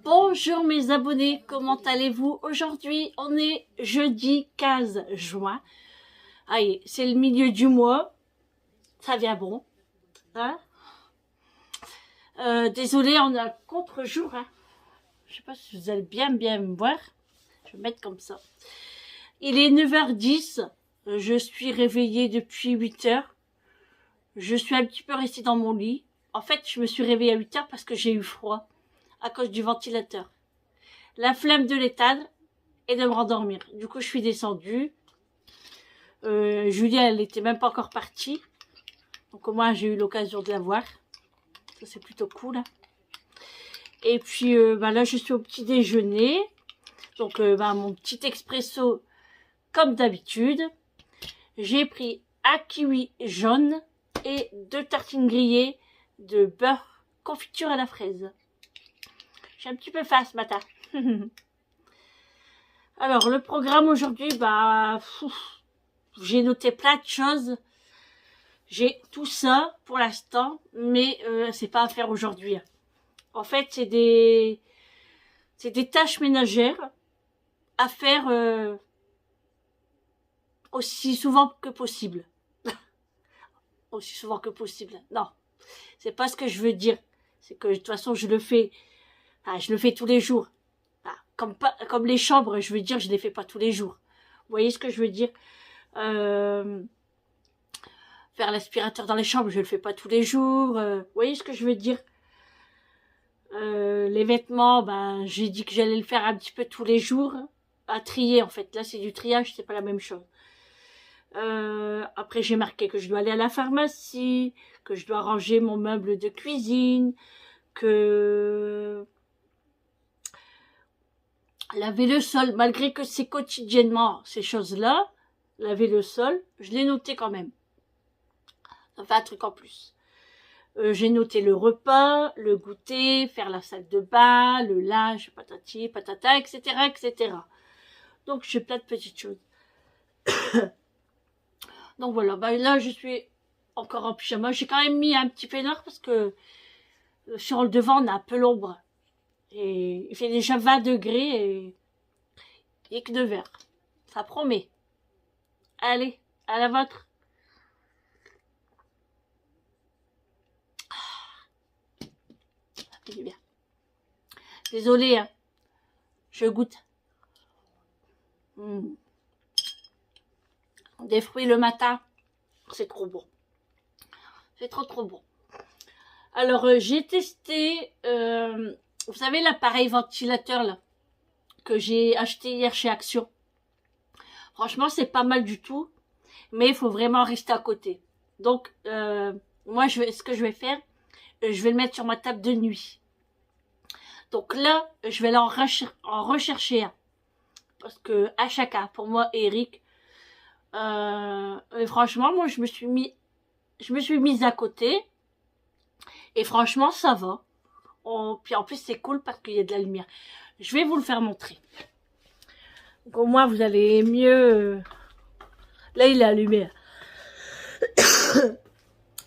Bonjour mes abonnés, comment allez-vous? Aujourd'hui, on est jeudi 15 juin. Allez, c'est le milieu du mois. Ça vient bon. Hein? Désolé, on a contre-jour. Hein. Je sais pas si vous allez bien me voir. Je vais mettre comme ça. Il est 9h10. Je suis réveillée depuis 8h. Je suis un petit peu restée dans mon lit. En fait, je me suis réveillée à 8h parce que j'ai eu froid. À cause du ventilateur. La flemme de l'éteindre et de me rendormir. Du coup, je suis descendue. Julia, elle était même pas encore partie. Donc, au moins, j'ai eu l'occasion de la voir. Ça, c'est plutôt cool. Hein. Et puis, là, je suis au petit déjeuner. Donc, mon petit expresso, comme d'habitude. J'ai pris un kiwi jaune et 2 tartines grillées de beurre confiture à la fraise. J'ai un petit peu faim ce matin. Alors, le programme aujourd'hui, j'ai noté plein de choses. J'ai tout ça pour l'instant, mais c'est pas à faire aujourd'hui. En fait, c'est des tâches ménagères à faire aussi souvent que possible. Aussi souvent que possible. Non, c'est pas ce que je veux dire. C'est que de toute façon, je le fais tous les jours. Comme les chambres, je veux dire, je les fais pas tous les jours. Vous voyez ce que je veux dire? Faire l'aspirateur dans les chambres, je le fais pas tous les jours. Vous voyez ce que je veux dire? Les vêtements, j'ai dit que j'allais le faire un petit peu tous les jours. À trier, en fait. Là, c'est du triage, c'est pas la même chose. Après, j'ai marqué que je dois aller à la pharmacie, que je dois ranger mon meuble de cuisine, que laver le sol, malgré que c'est quotidiennement ces choses-là, laver le sol, je l'ai noté quand même. Ça fait un truc en plus. J'ai noté le repas, le goûter, faire la salle de bain, le linge, patati, patata, etc., etc. Donc, j'ai plein de petites choses. Donc, voilà. Là, je suis encore en pyjama. J'ai quand même mis un petit peignoir parce que sur le devant, on a un peu l'ombre. Et il fait déjà 20 degrés et que de verre. Ça promet. Allez, à la vôtre. Ça fait du bien. Désolée, hein. Je goûte. Des fruits le matin. C'est trop bon. C'est trop bon. Alors, j'ai testé... vous savez l'appareil ventilateur là que j'ai acheté hier chez Action. Franchement, c'est pas mal du tout, mais il faut vraiment rester à côté. Donc, moi, ce que je vais faire, je vais le mettre sur ma table de nuit. Donc là, je vais en rechercher un. Parce que à chacun, pour moi et Eric, et franchement, moi, je me suis mise à côté. Et franchement, ça va. Puis en plus, c'est cool parce qu'il y a de la lumière. Je vais vous le faire montrer. Donc au moins, vous allez mieux... Là, il est allumé.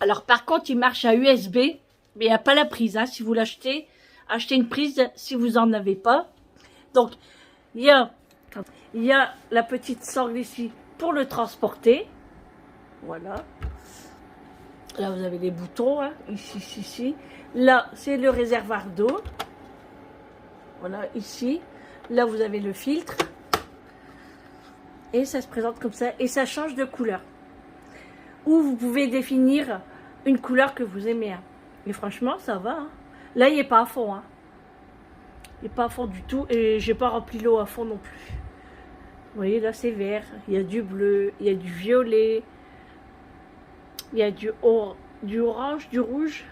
Alors, par contre, il marche à USB, mais il n'y a pas la prise. Hein. Si vous l'achetez, achetez une prise si vous n'en avez pas. Donc, il y a la petite sangle ici pour le transporter. Voilà. Là, vous avez les boutons, hein, ici. Là, c'est le réservoir d'eau. Voilà, ici. Là, vous avez le filtre. Et ça se présente comme ça. Et ça change de couleur. Ou vous pouvez définir une couleur que vous aimez. Hein. Et franchement, ça va. Hein. Là, il n'est pas à fond. Hein. Il n'est pas à fond du tout. Et j'ai pas rempli l'eau à fond non plus. Vous voyez, là, c'est vert. Il y a du bleu. Il y a du violet. Il y a du orange, du rouge,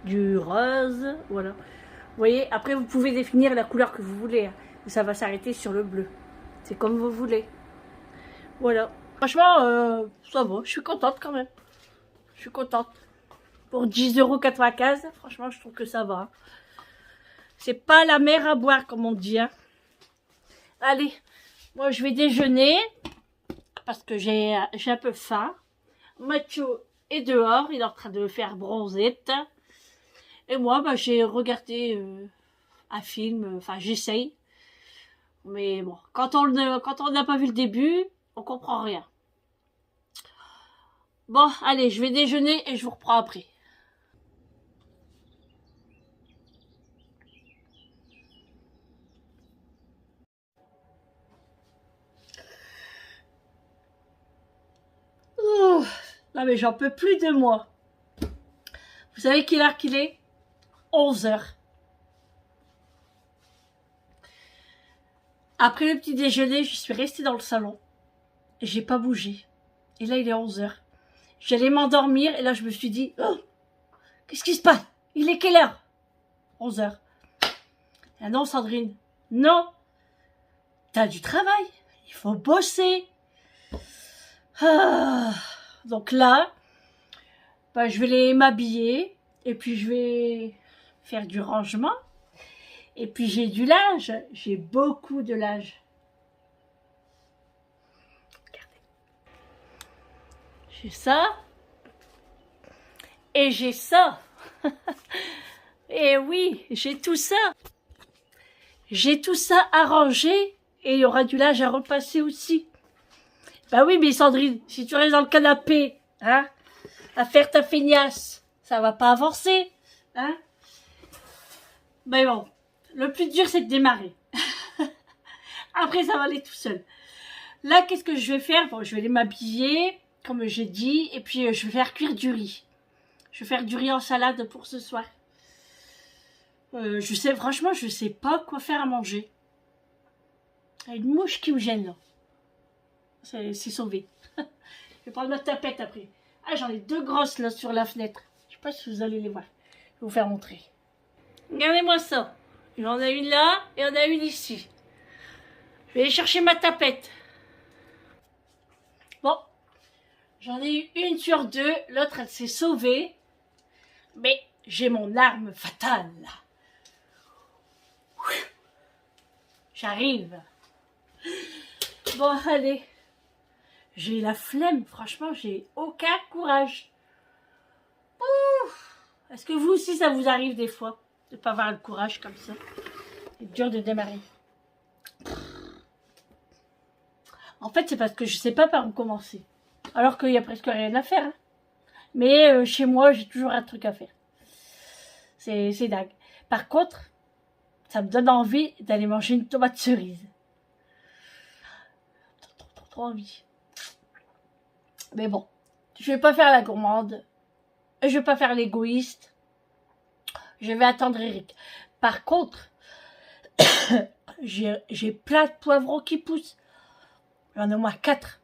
du rose, voilà. Vous voyez, après vous pouvez définir la couleur que vous voulez. Hein. Ça va s'arrêter sur le bleu. C'est comme vous voulez. Voilà. Franchement, ça va, je suis contente quand même. Je suis contente. Pour 10,95 €, franchement, je trouve que ça va. C'est pas la mer à boire, comme on dit. Hein. Allez, moi je vais déjeuner parce que j'ai un peu faim. Mathieu est dehors, il est en train de faire bronzette. Et moi, bah, j'ai regardé un film, enfin j'essaye. Mais bon, quand on n'a pas vu le début, on comprend rien. Bon, allez, je vais déjeuner et je vous reprends après. Oh, non mais j'en peux plus de moi. Vous savez quelle heure qu'il est? 11 heures. Après le petit déjeuner, je suis restée dans le salon. Et j'ai pas bougé. Et là, il est 11 heures. J'allais m'endormir et là, je me suis dit, oh, qu'est-ce qui se passe? Il est quelle heure? 11 heures. Ah non, Sandrine. Non. T'as du travail. Il faut bosser. Ah. Donc là, bah, je vais aller m'habiller. Et puis, je vais faire du rangement. Et puis, j'ai du linge. J'ai beaucoup de linge. Regardez. J'ai ça. Et j'ai ça. Et oui, j'ai tout ça. J'ai tout ça à ranger. Et il y aura du linge à repasser aussi. Bah oui, mais Sandrine, si tu restes dans le canapé, hein, à faire ta feignasse, ça va pas avancer, hein. Mais bon, le plus dur, c'est de démarrer. Après, ça va aller tout seul. Là, qu'est-ce que je vais faire? Bon, je vais aller m'habiller, comme j'ai dit, et puis je vais faire cuire du riz. Je vais faire du riz en salade pour ce soir. Franchement, je sais pas quoi faire à manger. Il y a une mouche qui me gêne, là. C'est sauvé. Je vais prendre ma tapette après. Ah, j'en ai deux grosses là sur la fenêtre. Je sais pas si vous allez les voir. Je vais vous faire montrer. Regardez-moi ça. Il y en a une là et il y en a une ici. Je vais aller chercher ma tapette. Bon. J'en ai eu une sur deux. L'autre, elle s'est sauvée. Mais j'ai mon arme fatale. J'arrive. Bon, allez. J'ai la flemme, franchement, j'ai aucun courage. Est-ce que vous aussi, ça vous arrive des fois de ne pas avoir le courage comme ça? C'est dur de démarrer. En fait, c'est parce que je ne sais pas par où commencer. Alors qu'il n'y a presque rien à faire. Hein. Mais chez moi, j'ai toujours un truc à faire. C'est dingue. Par contre, ça me donne envie d'aller manger une tomate cerise. Trop envie. Mais bon, je vais pas faire la gourmande. Je vais pas faire l'égoïste. Je vais attendre Eric. Par contre, j'ai plein de poivrons qui poussent. J'en ai au moins 4.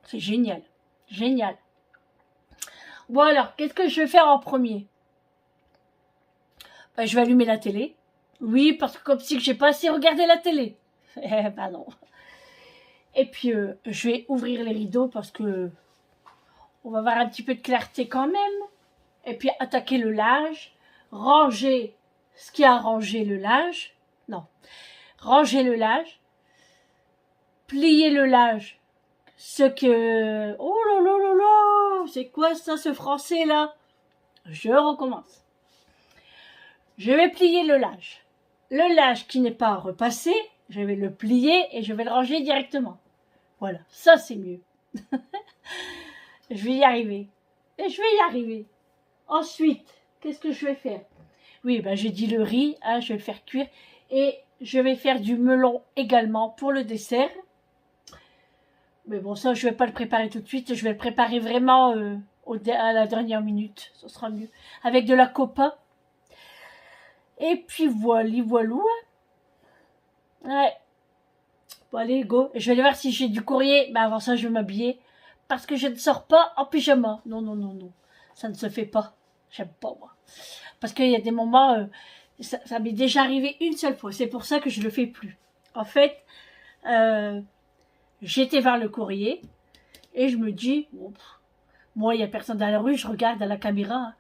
C'est génial. Génial. Bon alors, qu'est-ce que je vais faire en premier? Ben, je vais allumer la télé. Oui, parce que comme si que j'ai pas assez regardé la télé. Eh ben non. Et puis, je vais ouvrir les rideaux parce que on va avoir un petit peu de clarté quand même. Et puis, attaquer le linge. Ranger ce qui a rangé le linge. Non. Ranger le linge. Plier le linge. Ce que... Oh là là là là! C'est quoi ça, ce français là? Je recommence. Je vais plier le linge. Le linge qui n'est pas repassé, je vais le plier et je vais le ranger directement. Voilà, ça c'est mieux. Je vais y arriver. Et je vais y arriver. Ensuite, qu'est-ce que je vais faire? Oui, ben j'ai dit le riz, hein, je vais le faire cuire. Et je vais faire du melon également pour le dessert. Mais bon, ça, je ne vais pas le préparer tout de suite. Je vais le préparer vraiment à la dernière minute. Ce sera mieux. Avec de la copa. Et puis voilà, voilou. Ouais. Bon, allez, go. Je vais aller voir si j'ai du courrier. Ben, avant ça, je vais m'habiller. Parce que je ne sors pas en pyjama. Non, non, non, non. Ça ne se fait pas. J'aime pas, moi. Parce qu'il y a des moments... ça m'est déjà arrivé une seule fois. C'est pour ça que je ne le fais plus. En fait... j'étais vers le courrier Et je me dis, bon, moi, il n'y a personne dans la rue, je regarde à la caméra, hein,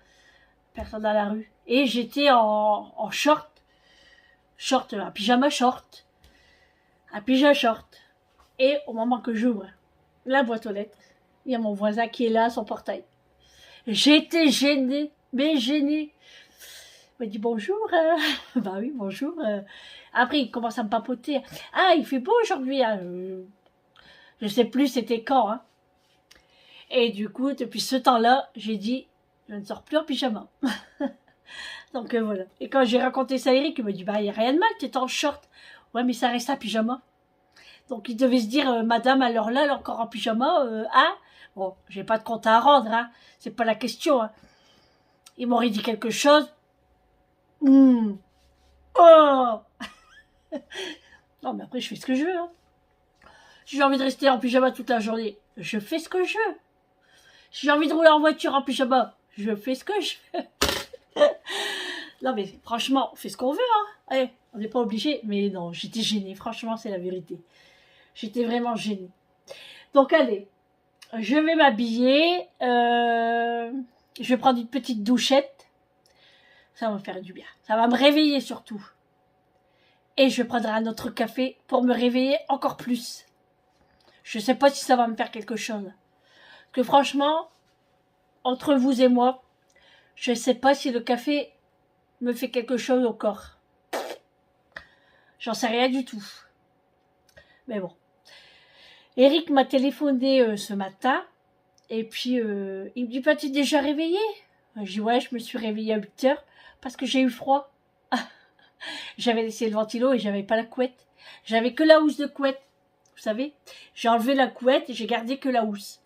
personne dans la rue. Et j'étais en short, un pyjama short, un pyjama short. Et au moment que j'ouvre la boîte aux lettres, il y a mon voisin qui est là à son portail. J'étais gênée, mais gênée. Il m'a dit bonjour. Bah oui, bonjour. Après, il commence à me papoter. Ah, il fait beau aujourd'hui. Hein. Je sais plus c'était quand. Hein. Et du coup, depuis ce temps-là, j'ai dit, je ne sors plus en pyjama. Donc voilà. Et quand j'ai raconté ça à Eric, il m'a dit, bah il n'y a rien de mal, t'es en short. Ouais, mais ça reste un pyjama. Donc il devait se dire, madame, alors là, elle est encore en pyjama. Ah, bon, j'ai pas de compte à rendre. Hein. C'est pas la question. Hein. Il m'aurait dit quelque chose. Oh non, mais après, je fais ce que je veux. Hein. Si j'ai envie de rester en pyjama toute la journée, je fais ce que je veux. Si j'ai envie de rouler en voiture en pyjama, je fais ce que je veux. Non, mais franchement, on fait ce qu'on veut. Hein. Allez, on n'est pas obligé. Mais non, j'étais gênée. Franchement, c'est la vérité. J'étais vraiment gênée. Donc, allez, je vais m'habiller. Je vais prendre une petite douchette. Ça va me faire du bien. Ça va me réveiller surtout. Et je prendrai un autre café pour me réveiller encore plus. Je sais pas si ça va me faire quelque chose. Parce que franchement, entre vous et moi, je sais pas si le café me fait quelque chose au corps. J'en sais rien du tout. Mais bon. Eric m'a téléphoné ce matin. Et puis, il me dit, bah, t'es déjà réveillée? Je dis, ouais, je me suis réveillée à 8 heures parce que j'ai eu froid. J'avais laissé le ventilo et j'avais pas la couette. J'avais que la housse de couette. Vous savez, j'ai enlevé la couette et j'ai gardé que la housse.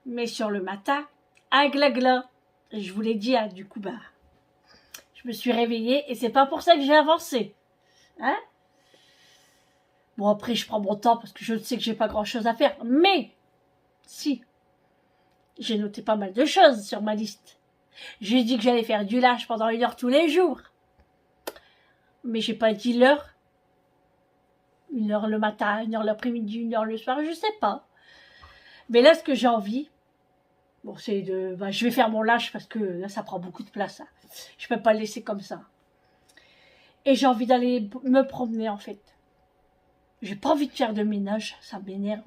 Mais sur le matin, à glagla. Et je vous l'ai dit, hein, du coup, bah, je me suis réveillée et c'est pas pour ça que j'ai avancé. Hein? Bon, après, je prends mon temps parce que je sais que j'ai pas grand chose à faire. Mais, si, j'ai noté pas mal de choses sur ma liste. J'ai dit que j'allais faire du lâche pendant 1 heure tous les jours. Mais j'ai pas dit l'heure. 1 heure le matin, 1 heure l'après-midi, 1 heure le soir, je sais pas. Mais là, ce que j'ai envie, bon, c'est de... Bah, je vais faire mon lâche parce que là, ça prend beaucoup de place. Hein. Je peux pas le laisser comme ça. Et j'ai envie d'aller me promener, en fait. J'ai pas envie de faire de ménage, ça m'énerve.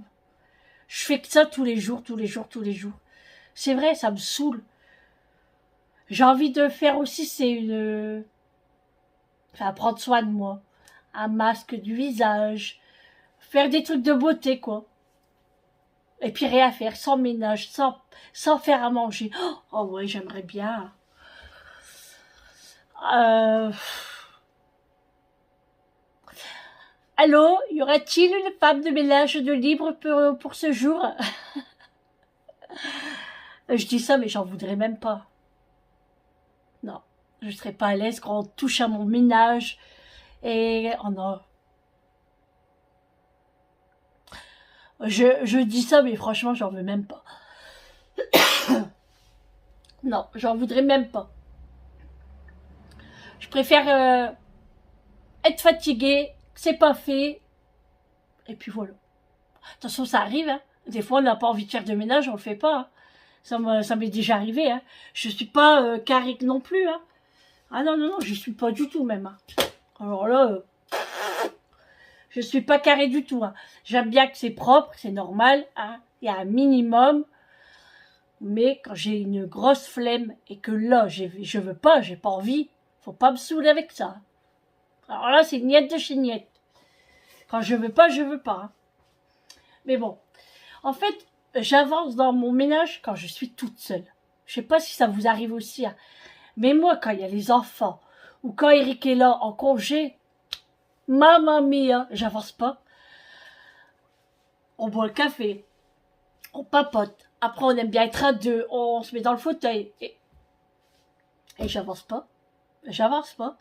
Je fais que ça tous les jours. C'est vrai, ça me saoule. J'ai envie de faire aussi, c'est une... Enfin, prendre soin de moi. Un masque du visage. Faire des trucs de beauté, quoi. Et puis rien faire, sans ménage, sans faire à manger. Oh ouais, j'aimerais bien. Allô, y aura-t-il une femme de ménage de libre pour ce jour? Je dis ça, mais j'en voudrais même pas. Non, je serais pas à l'aise quand on touche à mon ménage. Et oh non. Je dis ça, mais franchement, j'en veux même pas. Non, j'en voudrais même pas. Je préfère être fatiguée, c'est pas fait, et puis voilà. De toute façon, ça arrive, hein. Des fois, on n'a pas envie de faire de ménage, on le fait pas. Hein. Ça m'est déjà arrivé, hein. Je suis pas Carrick non plus, hein. Ah non, non, non, je suis pas du tout même. Hein. Alors là, je suis pas carré du tout. Hein. J'aime bien que c'est propre, c'est normal, hein. Il y a un minimum. Mais quand j'ai une grosse flemme et que là, je veux pas, j'ai pas envie, faut pas me saouler avec ça. Alors là, c'est niette de chez niette. Quand je veux pas, je veux pas. Hein. Mais bon, en fait, j'avance dans mon ménage quand je suis toute seule. Je sais pas si ça vous arrive aussi. Hein. Mais moi, quand il y a les enfants, ou quand Eric est là en congé, mamma mia, j'avance pas. On boit le café, on papote. Après, on aime bien être à deux, on se met dans le fauteuil. Et j'avance pas. J'avance pas.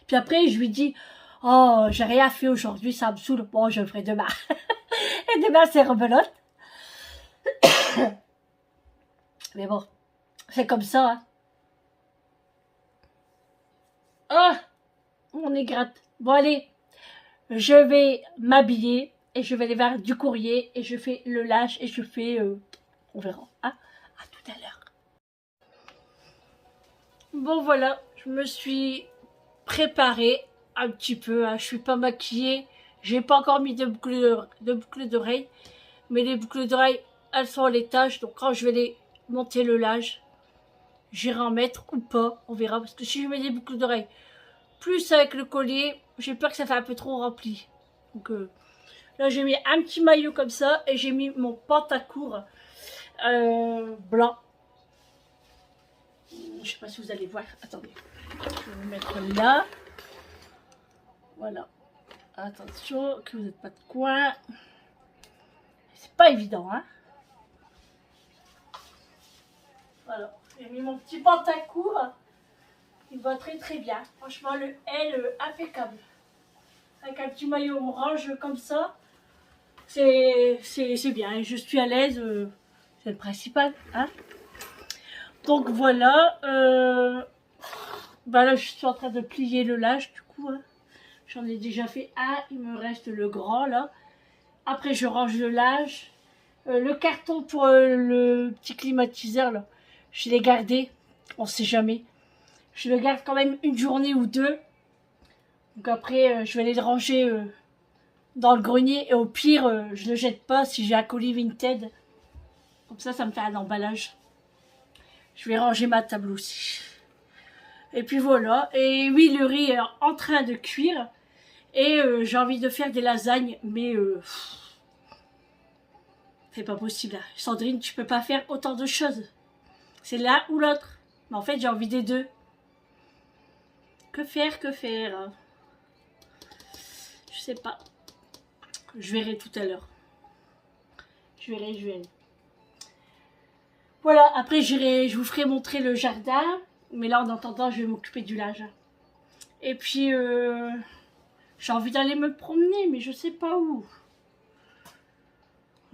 Puis après, je lui dis, oh, j'ai rien fait aujourd'hui, ça me saoule. Bon, je le ferai demain. Et demain, c'est rebelote. Mais bon, c'est comme ça. Hein. Ah, on est gratte. Bon, allez, je vais m'habiller et je vais aller vers du courrier et je fais le lâche et je fais On verra. Hein, à tout à l'heure. Bon voilà, je me suis préparée un petit peu. Hein. Je suis pas maquillée. J'ai pas encore mis de boucles d'oreilles. Mais les boucles d'oreilles, elles sont à l'étage. Donc quand je vais les monter le linge, j'irai en mettre ou pas. On verra. Parce que si je mets des boucles d'oreilles, plus avec le collier, j'ai peur que ça fait un peu trop rempli. Donc là, j'ai mis un petit maillot comme ça. Et j'ai mis mon pantacourt blanc. Je sais pas si vous allez voir. Attendez. Je vais vous mettre là. Voilà. Attention que vous n'êtes pas de coin. C'est pas évident, hein. Voilà. J'ai mis mon petit pantacourt. Il va très très bien. Franchement, le L impeccable. Avec un petit maillot orange comme ça. C'est bien. Je suis à l'aise. C'est le principal, hein. Donc voilà. Bah là, je suis en train de plier le linge du coup. Hein. J'en ai déjà fait un. Il me reste le grand là. Après, je range le linge. Le carton pour le petit climatiseur là, je l'ai gardé. On sait jamais. Je le garde quand même une journée ou deux. Donc après, je vais aller le ranger dans le grenier. Et au pire, je le jette pas si j'ai un colis Vinted. Comme ça me fait un emballage. Je vais ranger ma table aussi. Et puis voilà. Et oui, le riz est en train de cuire. Et j'ai envie de faire des lasagnes. Mais c'est pas possible. Là. Sandrine, tu peux pas faire autant de choses. C'est l'un ou l'autre. Mais en fait, j'ai envie des deux. Que faire, que faire? Je sais pas. Je verrai tout à l'heure. Je verrai. Voilà, après je vous ferai montrer le jardin. Mais là, en attendant, je vais m'occuper du linge. Et puis, j'ai envie d'aller me promener, mais je sais pas où.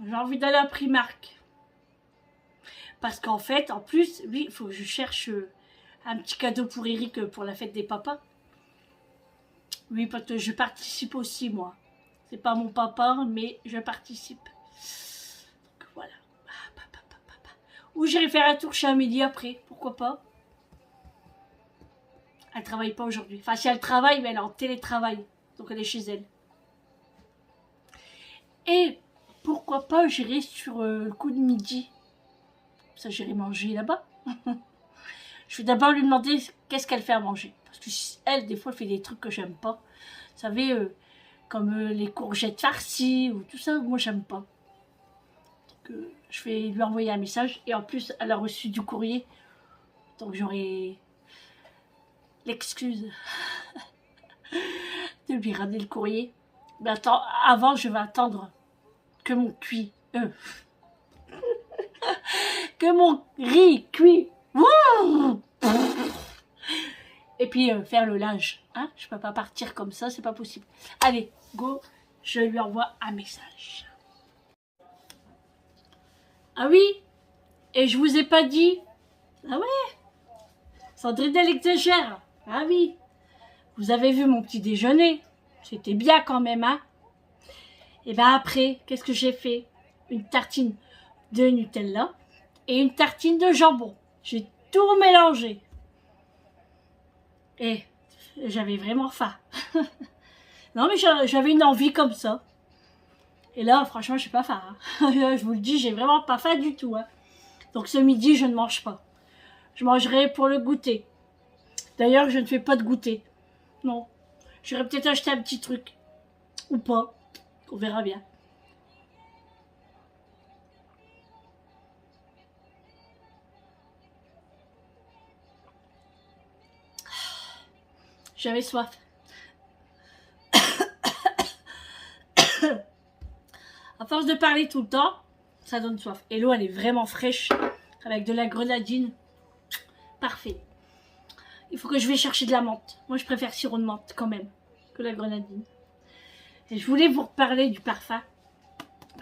J'ai envie d'aller à Primark. Parce qu'en fait, en plus, oui, il faut que je cherche un petit cadeau pour Eric pour la fête des papas. Oui, parce que je participe aussi, moi. C'est pas mon papa, mais je participe. Donc voilà. Ou j'irai faire un tour chez Amélie après, pourquoi pas. Elle travaille pas aujourd'hui. Enfin, si elle travaille, mais elle est en télétravail. Donc elle est chez elle. Et pourquoi pas, j'irai sur le coup de midi. Ça, j'irai manger là-bas. Je vais d'abord lui demander qu'est-ce qu'elle fait à manger. Parce que elle, des fois, elle fait des trucs que j'aime pas. Vous savez, comme les courgettes farcies ou tout ça, moi, j'aime pas. Donc, je vais lui envoyer un message. Et en plus, elle a reçu du courrier. Donc, j'aurai l'excuse de lui ramener le courrier. Mais attends, avant, je vais attendre que mon cuit... que mon riz cuit. Et puis faire le linge. Hein, je peux pas partir comme ça, c'est pas possible. Allez, go, je lui envoie un message. Ah oui, et je vous ai pas dit. Ah ouais, Sandrine, elle exagère. Ah oui, vous avez vu mon petit déjeuner. C'était bien quand même, hein. Et ben après, qu'est-ce que j'ai fait? Une tartine de Nutella et une tartine de jambon. J'ai tout mélangé. Et j'avais vraiment faim. Non mais j'avais une envie comme ça. Et là, franchement, je suis pas faim. Hein. Je vous le dis, j'ai vraiment pas faim du tout. Hein. Donc ce midi, je ne mange pas. Je mangerai pour le goûter. D'ailleurs, je ne fais pas de goûter. Non. J'aurais peut-être acheté un petit truc. Ou pas. On verra bien. J'avais soif. À force de parler tout le temps, ça donne soif. Et l'eau, elle est vraiment fraîche. Avec de la grenadine. Parfait. Il faut que je vais chercher de la menthe. Moi, je préfère sirop de menthe quand même que la grenadine. Et je voulais vous reparler du parfum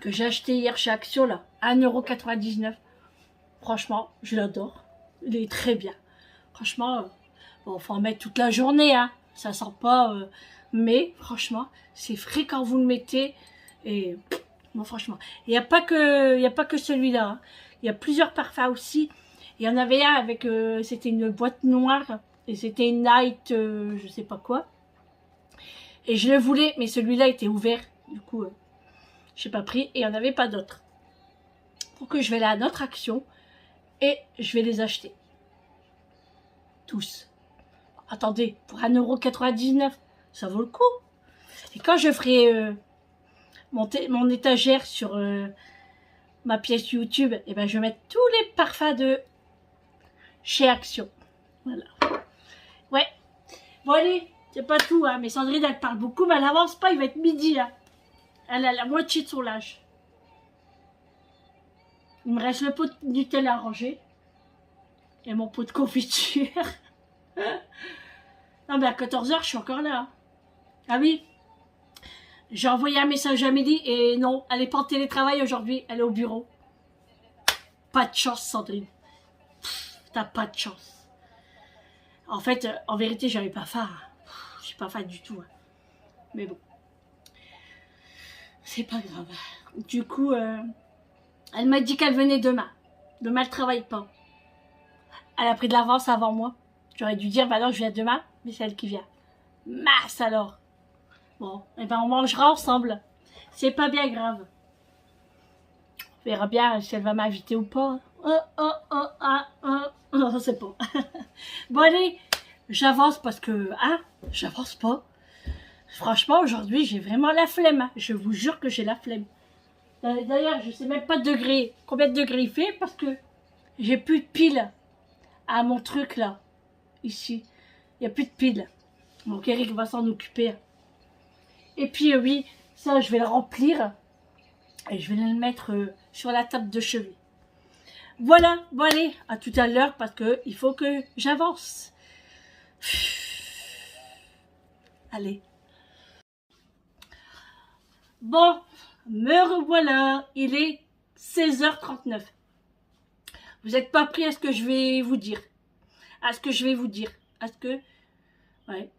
que j'ai acheté hier chez Action, là. 1,99 €. Franchement, je l'adore. Il est très bien. Franchement, bon, faut en mettre toute la journée, hein. Ça sent pas... mais, franchement, c'est frais quand vous le mettez. Et... bon, franchement. Il n'y a pas que celui-là. Hein. Il y a plusieurs parfums aussi. Il y en avait un avec, c'était une boîte noire. Et c'était une night, je sais pas quoi. Et je le voulais, mais celui-là était ouvert. Du coup, j'ai pas pris. Et il n'y en avait pas d'autres. Donc je vais aller à notre action. Et je vais les acheter. Tous. Attendez, pour 1,99 €, ça vaut le coup. Et quand je ferai mon étagère sur ma pièce YouTube, et ben je vais mettre tous les parfums de chez Action. Voilà. Ouais. Bon allez, c'est pas tout, hein, mais Sandrine elle parle beaucoup, mais elle avance pas, il va être midi là. Elle a la moitié de son âge. Il me reste le pot de Nutella à ranger. Et mon pot de confiture. Non mais à 14 h, je suis encore là. Ah oui. J'ai envoyé un message à Amélie et non, elle n'est pas en télétravail aujourd'hui, elle est au bureau. Pas de chance, Sandrine. T'as pas de chance. En fait, en vérité, j'avais pas faim. Je suis pas faim du tout. Mais bon. C'est pas grave. Du coup, elle m'a dit qu'elle venait demain. Demain, elle travaille pas. Elle a pris de l'avance avant moi. J'aurais dû dire, bah non, je viens demain, mais c'est elle qui vient. Mince alors. Bon, et ben on mangera ensemble. C'est pas bien grave. On verra bien si elle va m'inviter ou pas. C'est bon. Bon allez, j'avance parce que, j'avance pas. Franchement, aujourd'hui, j'ai vraiment la flemme. Je vous jure que j'ai la flemme. D'ailleurs, je sais même pas combien de degrés il fait parce que j'ai plus de piles à mon truc là. Ici. Il n'y a plus de piles. Donc Eric va s'en occuper. Et puis oui, ça je vais le remplir. Et je vais le mettre sur la table de chevet. Voilà, bon allez, à tout à l'heure parce que il faut que j'avance. Allez. Bon, me revoilà. Il est 16h39. Vous n'êtes pas pris à ce que je vais vous dire. À ce que je vais vous dire. À ce que... Ouais,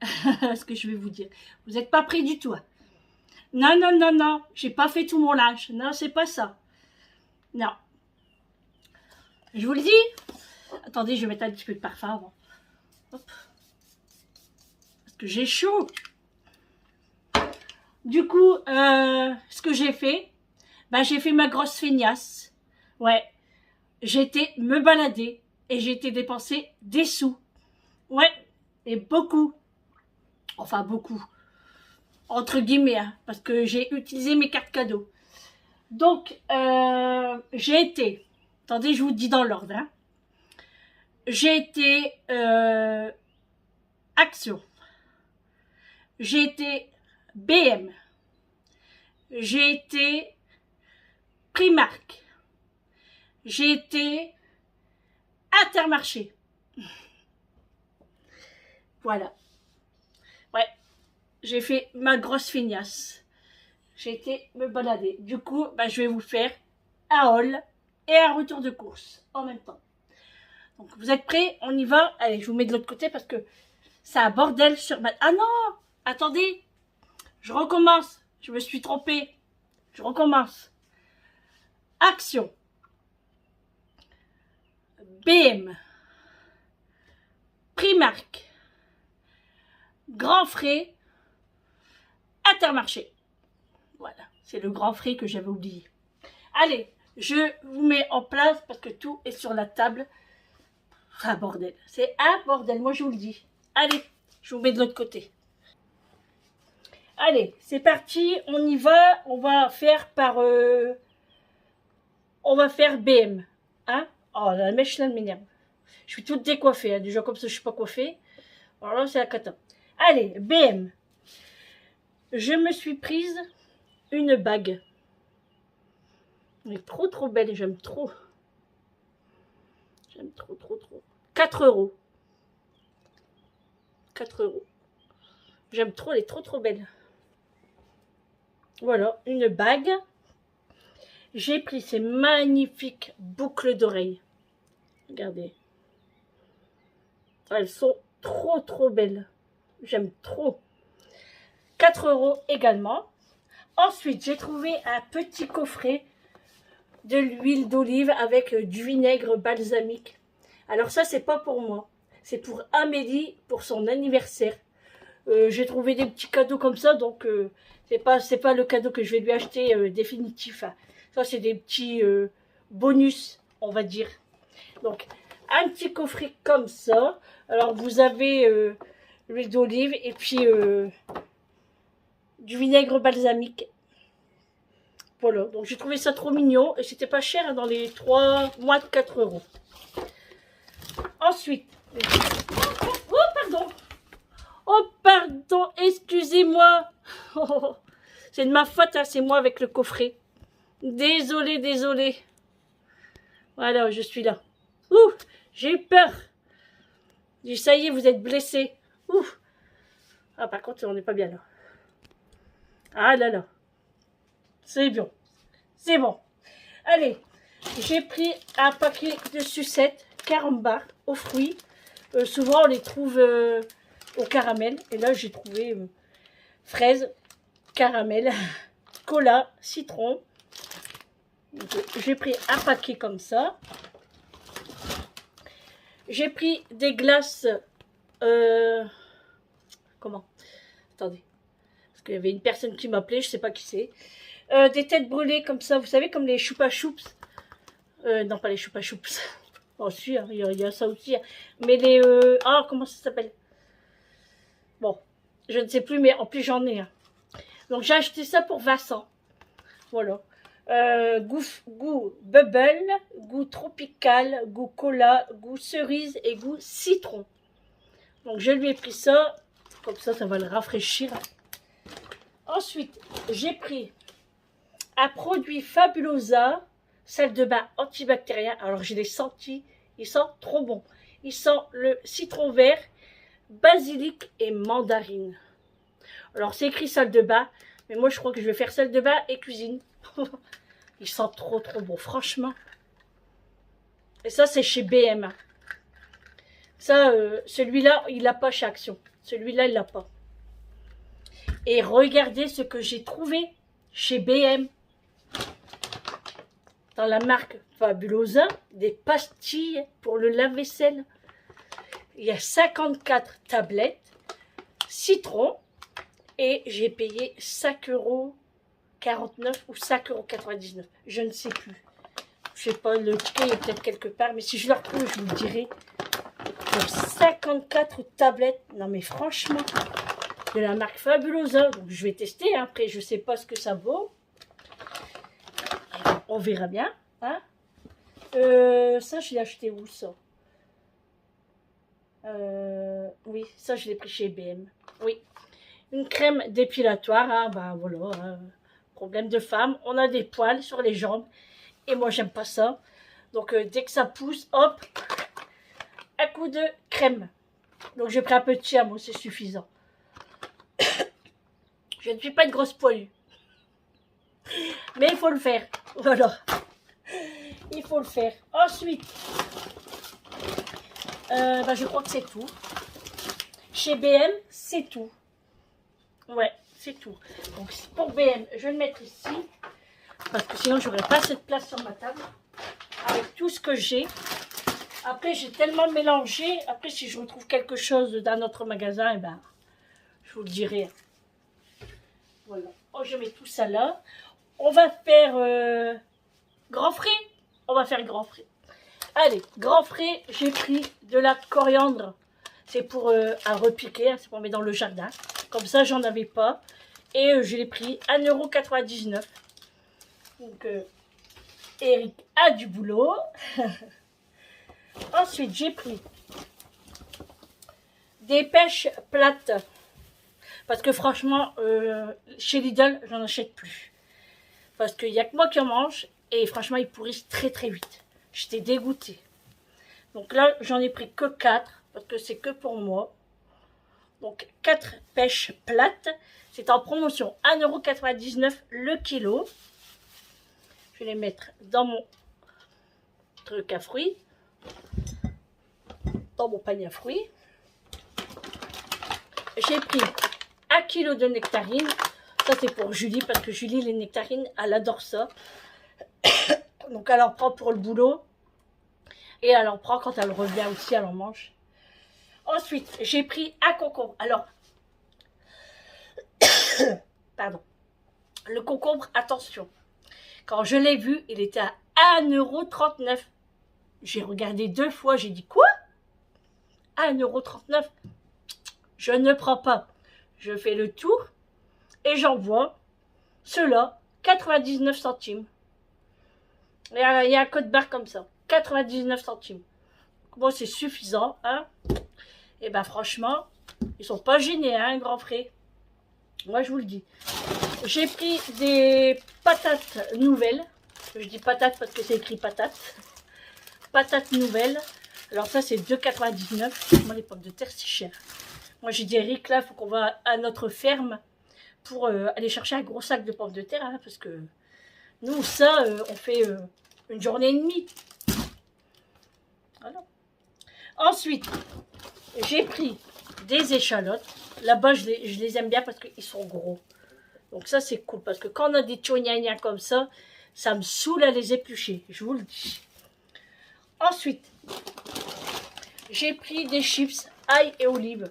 à ce que je vais vous dire. Vous n'êtes pas pris du tout. Hein. Non, non, non, non. J'ai pas fait tout mon linge. Non, c'est pas ça. Non. Je vous le dis. Attendez, je vais mettre un petit peu de parfum avant. Hop. Parce que j'ai chaud. Du coup, ce que j'ai fait, j'ai fait ma grosse feignasse. Ouais. J'ai été me balader et j'ai été dépenser des sous. Ouais. Et beaucoup. Enfin, beaucoup. Entre guillemets, hein, parce que j'ai utilisé mes cartes cadeaux. Donc, j'ai été... Attendez, je vous dis dans l'ordre. Hein. J'ai été... Action. J'ai été BM. J'ai été Primark. J'ai été Intermarché. Voilà. Ouais. J'ai fait ma grosse feignasse. J'ai été me balader. Du coup, je vais vous faire un haul et un retour de course en même temps. Donc, vous êtes prêts? On y va. Allez, je vous mets de l'autre côté parce que c'est un bordel sur ma... Ah non! Attendez! Je recommence. Je me suis trompée. Je recommence. Action. BM. Primark. Grand Frais. Intermarché. Voilà. C'est le grand frais que j'avais oublié. Allez, je vous mets en place parce que tout est sur la table. Ah, bordel. C'est un bordel, moi je vous le dis. Allez, je vous mets de l'autre côté. Allez, c'est parti, on y va. On va faire par... on va faire BM. Hein? Oh, la mèche là m'énerve. Je suis toute décoiffée. Hein. Déjà comme ça, je suis pas coiffée. Alors là, c'est la cata. Allez, BM. Je me suis prise une bague. Elle est trop trop belle, j'aime trop. J'aime trop trop trop. 4 €. 4 €. J'aime trop, elle est trop trop belle. Voilà, une bague. J'ai pris ces magnifiques boucles d'oreilles. Regardez. Elles sont trop trop belles. J'aime trop. 4 € également. Ensuite, j'ai trouvé un petit coffret de l'huile d'olive avec du vinaigre balsamique. Alors ça, c'est pas pour moi. C'est pour Amélie, pour son anniversaire. J'ai trouvé des petits cadeaux comme ça, donc c'est pas le cadeau que je vais lui acheter définitif. Hein. Ça, c'est des petits bonus, on va dire. Donc, un petit coffret comme ça. Alors, vous avez l'huile d'olive et puis du vinaigre balsamique. Voilà, donc j'ai trouvé ça trop mignon et c'était pas cher hein, dans les 3 mois de 4 euros. Ensuite, oh pardon, oh pardon, excusez-moi, c'est de ma faute, hein, c'est moi avec le coffret. Désolée, désolée. Voilà, je suis là. Ouh, j'ai eu peur. J'ai dit, ça y est, vous êtes blessé. Ouh. Ah, par contre, on n'est pas bien là. Ah là là. C'est bon. C'est bon. Allez, j'ai pris un paquet de sucettes Caramba aux fruits. Souvent, on les trouve au caramel. Et là, j'ai trouvé fraises, caramel, cola, citron. J'ai pris un paquet comme ça. J'ai pris des glaces... comment? Attendez. Parce qu'il y avait une personne qui m'appelait, je sais pas qui c'est. Des têtes brûlées comme ça, vous savez, comme les choupa choups. Non, pas les choupa choups. Oh, si, hein, il y a ça aussi. Hein. Mais les... ah, comment ça s'appelle? Bon, je ne sais plus, mais en plus, j'en ai. Hein. Donc, j'ai acheté ça pour Vincent. Voilà. Goût bubble, goût tropical, goût cola, goût cerise et goût citron. Donc, je lui ai pris ça. Comme ça va le rafraîchir. Ensuite, j'ai pris un produit Fabulosa, salle de bain antibactérien. Alors, je l'ai senti, il sent trop bon. Il sent le citron vert, basilic et mandarine. Alors, c'est écrit salle de bain, mais moi, je crois que je vais faire salle de bain et cuisine. Il sent trop bon, franchement. Et ça, c'est chez BM. Ça, celui-là, il l'a pas chez Action. Celui-là, il l'a pas. Et regardez ce que j'ai trouvé chez BM. Dans la marque Fabulosa, des pastilles pour le lave-vaisselle. Il y a 54 tablettes, citron, et j'ai payé 5,49 € ou 5,99 €. Je ne sais plus. Je ne sais pas, le prix est peut-être quelque part, mais si je le retrouve, je vous le dirai. Pour 54 tablettes, non mais franchement, de la marque Fabulosa. Donc je vais tester, hein. Après je ne sais pas ce que ça vaut. On verra bien. Hein. Ça, je l'ai acheté où, ça? Oui, ça, je l'ai pris chez BM. Oui. Une crème dépilatoire. Hein, ben voilà. Hein. Problème de femme. On a des poils sur les jambes. Et moi, j'aime pas ça. Donc, dès que ça pousse, hop, un coup de crème. Donc, j'ai pris un petit hameau, c'est suffisant. Je ne suis pas une grosse poilue. Mais il faut le faire. Voilà. Il faut le faire. Ensuite, je crois que c'est tout. Chez BM, c'est tout. Ouais, c'est tout. Donc, pour BM, je vais le mettre ici. Parce que sinon, j'aurais pas cette place sur ma table. Avec tout ce que j'ai. Après, j'ai tellement mélangé. Après, si je retrouve quelque chose d'un autre magasin, eh ben, je vous le dirai. Voilà. Oh, je mets tout ça là. On va faire grand frais. On va faire grand frais. Allez, grand frais, j'ai pris de la coriandre. C'est pour à repiquer, hein, c'est pour mettre dans le jardin. Comme ça, j'en avais pas. Et je l'ai pris 1,99 €. Donc, Eric a du boulot. Ensuite, j'ai pris des pêches plates. Parce que franchement, chez Lidl, j'en achète plus. Parce qu'il n'y a que moi qui en mange. Et franchement, ils pourrissent très vite. J'étais dégoûtée. Donc là, j'en ai pris que 4. Parce que c'est que pour moi. Donc 4 pêches plates. C'est en promotion 1,99 € le kilo. Je vais les mettre dans mon truc à fruits. Dans mon panier à fruits. J'ai pris 1 kg de nectarines. Ça, c'est pour Julie, parce que Julie, les nectarines, elle adore ça. Donc elle en prend pour le boulot. Et elle en prend quand elle revient aussi, elle en mange. Ensuite, j'ai pris un concombre. Alors, pardon. Le concombre, attention. Quand je l'ai vu, il était à 1,39 €. J'ai regardé 2 fois, j'ai dit quoi? 1,39 €. Je ne prends pas. Je fais le tour et j'envoie ceux-là 99 centimes. Il y a un code barre comme ça. 99 centimes. Bon, c'est suffisant, hein? Et ben franchement, ils sont pas gênés, hein, grand frais. Moi, je vous le dis. J'ai pris des patates nouvelles. Je dis patates parce que c'est écrit patates. Patates nouvelles. Alors ça, c'est 2,99 €. Moi, les pommes de terre, c'est cher. Moi, j'ai dit, Eric, là, il faut qu'on va à notre ferme pour aller chercher un gros sac de pommes de terre. Hein, parce que nous, ça, on fait une journée et demie. Voilà. Ensuite, j'ai pris des échalotes. Là-bas, je les aime bien parce qu'ils sont gros. Donc ça, c'est cool. Parce que quand on a des tchognagnas comme ça, ça me saoule à les éplucher. Je vous le dis. Ensuite, j'ai pris des chips ail et olive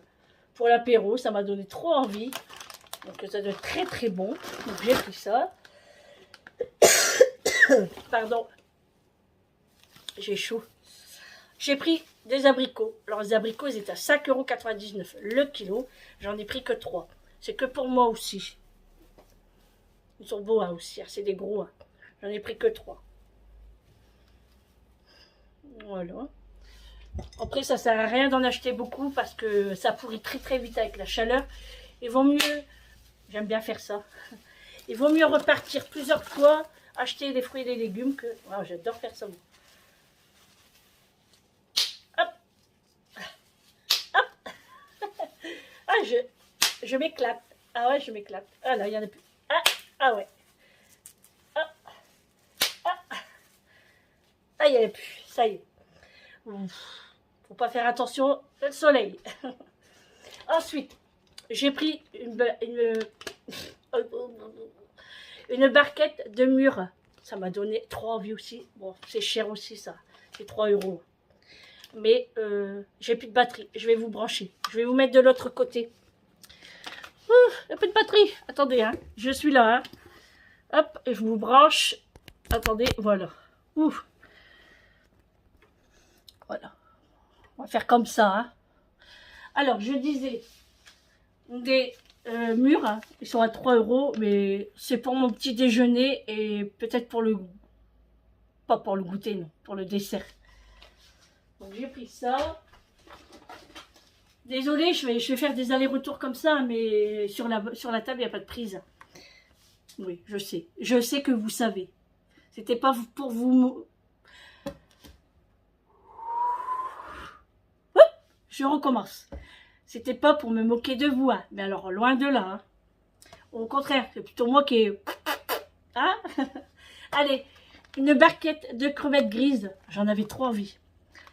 pour l'apéro. Ça m'a donné trop envie. Donc ça doit être très très bon. Donc j'ai pris ça. Pardon. J'ai chaud. J'ai pris des abricots. Alors les abricots, ils étaient à 5,99 € le kilo. J'en ai pris que 3. C'est que pour moi aussi. Ils sont beaux hein, aussi. Hein. C'est des gros. Hein. J'en ai pris que 3. Voilà. Après, ça sert à rien d'en acheter beaucoup parce que ça pourrit très très vite avec la chaleur. Il vaut mieux, j'aime bien faire ça, il vaut mieux repartir plusieurs fois, acheter des fruits et des légumes que... Oh, j'adore faire ça. Hop. Hop. Ah, je m'éclate. Ah ouais, je m'éclate. Ah là, il y en a plus. Ah ouais. Ah. Ah, il y en a plus. Ça y est. Faut pas faire attention, c'est le soleil. Ensuite, j'ai pris une barquette de mûres. Ça m'a donné trop envie aussi. Bon, c'est cher aussi ça. C'est 3 €. Mais j'ai plus de batterie. Je vais vous brancher. Je vais vous mettre de l'autre côté. Il n'y a plus de batterie. Attendez, hein. Je suis là. Hein. Hop, et je vous branche. Attendez, voilà. Ouf. Voilà. On va faire comme ça. Hein. Alors, je disais, des mûres, hein, ils sont à 3 €, mais c'est pour mon petit déjeuner et peut-être pour le... Pas pour le goûter, non, pour le dessert. Donc, j'ai pris ça. Désolée, je vais faire des allers-retours comme ça, mais sur la table, il n'y a pas de prise. Oui, je sais. Je sais que vous savez. C'était pas pour vous... Je recommence. C'était pas pour me moquer de vous, hein. Mais alors loin de là. Hein. Au contraire, c'est plutôt moi qui ai... Hein. Allez, une barquette de crevettes grises. J'en avais trop envie.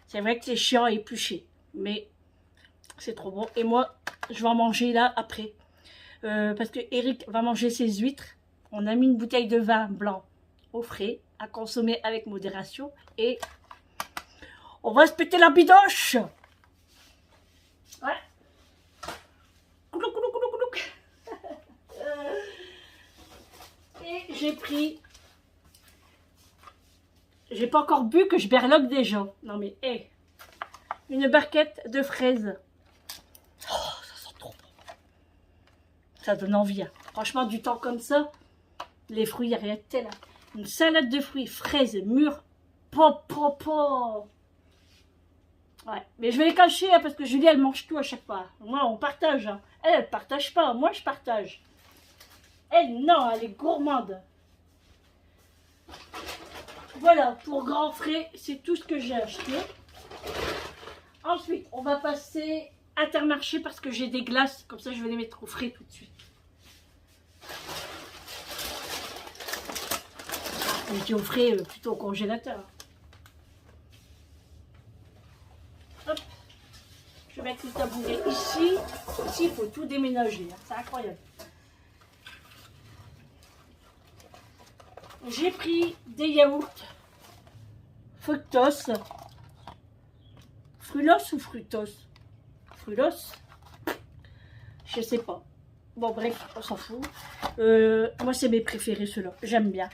C'est vrai que c'est chiant à éplucher, mais c'est trop bon. Et moi, je vais en manger là après. Parce que Eric va manger ses huîtres. On a mis une bouteille de vin blanc au frais, à consommer avec modération. Et on va se péter la bidoche. Ouais. Coulouc, coulouc, coulouc, coulouc. Et j'ai pris... J'ai pas encore bu que je berloque déjà. Non mais, hé. Hey. Une barquette de fraises. Oh, ça sent trop bon. Ça donne envie. Hein. Franchement, du temps comme ça, les fruits, il n'y a rien de tel. Hein. Une salade de fruits, fraises, mûres. Po. Ouais, mais je vais les cacher hein, parce que Julie, elle mange tout à chaque fois. Moi, on partage. Hein. Elle partage pas. Moi, je partage. Elle, non, elle est gourmande. Voilà, pour grand frais, c'est tout ce que j'ai acheté. Ensuite, on va passer Intermarché parce que j'ai des glaces. Comme ça, je vais les mettre au frais tout de suite. Je dis au frais, plutôt au congélateur. Hop. Je vais mettre le tabouret ici. Ici, il faut tout déménager. Hein. C'est incroyable. J'ai pris des yaourts fructose. Frulos ou fructose? Frulos? Je sais pas. Bon, bref, on s'en fout. Moi, c'est mes préférés, ceux-là. J'aime bien.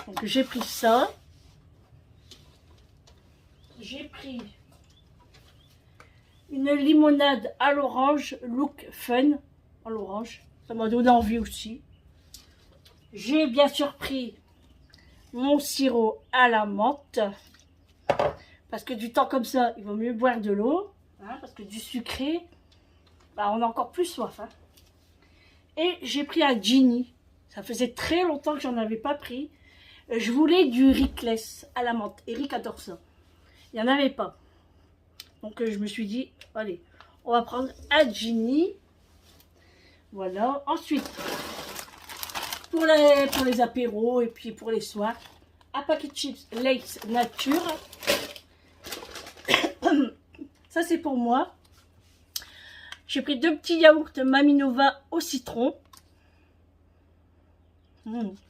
Donc, j'ai pris ça. J'ai pris une limonade à l'orange, look fun. À l'orange. Ça m'a donné envie aussi. J'ai bien sûr pris mon sirop à la menthe. Parce que du temps comme ça, il vaut mieux boire de l'eau. Hein, parce que du sucré, bah, on a encore plus soif. Hein. Et j'ai pris un Ginny. Ça faisait très longtemps que j'en avais pas pris. Je voulais du Rickless à la menthe. Eric adore ça. Il n'y en avait pas. Donc je me suis dit, allez, on va prendre un Ginny. Voilà. Ensuite, pour les apéros et puis pour les soirs, un paquet de chips Lay's Nature. Ça, c'est pour moi. J'ai pris 2 petits yaourts Maminova au citron.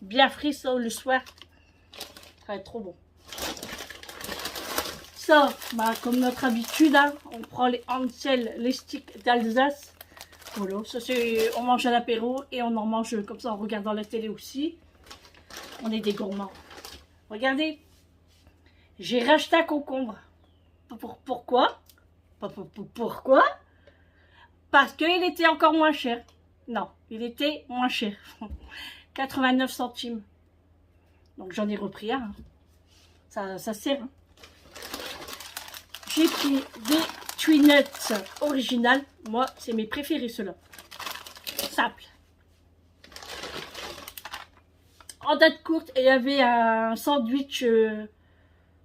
Bien frais, ça, le soir. Ça va être trop bon. Ça, bah, comme notre habitude, hein, on prend les Hansel, les sticks d'Alsace. Voilà, ça c'est, on mange à l'apéro et on en mange comme ça en regardant la télé aussi. On est des gourmands. Regardez, j'ai racheté un concombre. Pourquoi? Pourquoi? Parce qu'il était encore moins cher. Non, il était moins cher. 89 centimes. Donc j'en ai repris un. Ça sert. Hein. J'ai pris des Twinuts originales. Moi, c'est mes préférés, ceux-là. Simple. En date courte, il y avait un sandwich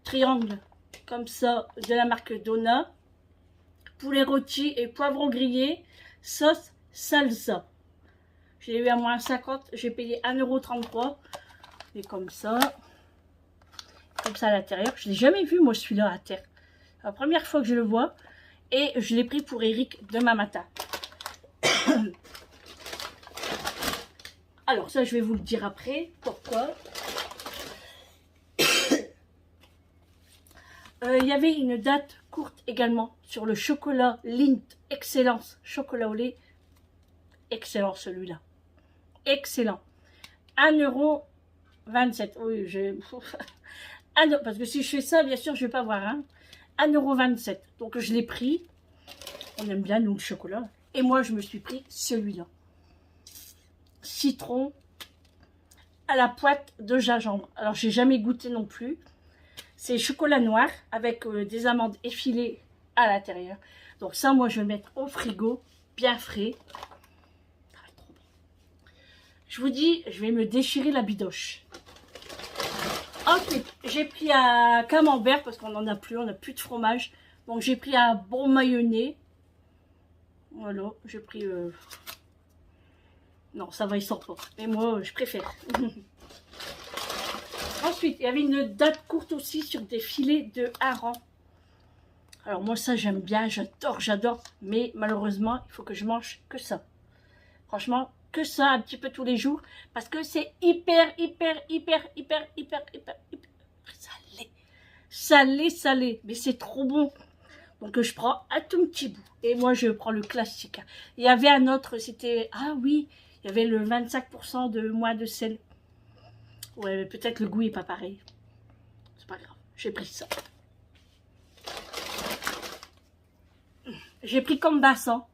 triangle, comme ça, de la marque Donna. Poulet rôti et poivron grillé, sauce salsa. J'ai eu à moins 50, j'ai payé 1,33 €. Et comme ça à l'intérieur. Je ne l'ai jamais vu, moi, celui-là à terre. La première fois que je le vois. Et je l'ai pris pour Eric demain matin. Alors, ça, je vais vous le dire après. Pourquoi? Il y avait une date courte également sur le chocolat Lindt Excellence. Chocolat au lait. Excellent, celui-là. Excellent. 1,27 €. Oui, parce que si je fais ça, bien sûr, je ne vais pas voir. Hein. 1,27 €. Donc, je l'ai pris. On aime bien, nous, le chocolat. Et moi, je me suis pris celui-là. Citron à la pointe de gingembre. Alors, j'ai jamais goûté non plus. C'est chocolat noir avec des amandes effilées à l'intérieur. Donc, ça, moi, je vais le mettre au frigo, bien frais. Je vous dis, je vais me déchirer la bidoche. Ensuite, j'ai pris un camembert parce qu'on n'en a plus, on n'a plus de fromage. Donc, j'ai pris un bon mayonnaise. Voilà, j'ai pris... Non, ça va, il sort pas. Mais moi, je préfère. Ensuite, il y avait une date courte aussi sur des filets de hareng. Alors, moi, ça, j'aime bien, j'adore. Mais malheureusement, il faut que je mange que ça. Franchement, que ça un petit peu tous les jours. Parce que c'est hyper salé. Salé. Mais c'est trop bon. Donc, je prends un tout petit bout. Et moi, je prends le classique. Il y avait un autre, c'était... Ah oui, il y avait le 25% de moins de sel. Ouais, mais peut-être le goût n'est pas pareil. C'est pas grave. J'ai pris ça. J'ai pris comme bassin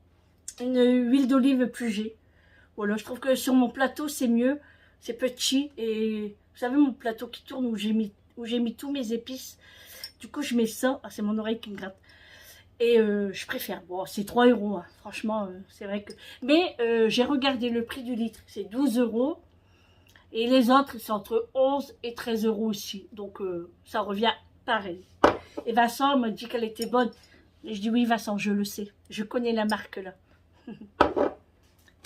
une huile d'olive Puget. Voilà, je trouve que sur mon plateau, c'est mieux. C'est petit. Et vous savez, mon plateau qui tourne où j'ai mis tous mes épices. Du coup, je mets ça. Ah, c'est mon oreille qui me gratte. Et je préfère. Bon, c'est 3 €. Hein. Franchement, c'est vrai que... Mais j'ai regardé le prix du litre. C'est 12 €. Et les autres, c'est entre 11 et 13 € aussi. Donc, ça revient pareil. Et Vincent m'a dit qu'elle était bonne. Et je dis oui, Vincent, je le sais. Je connais la marque, là.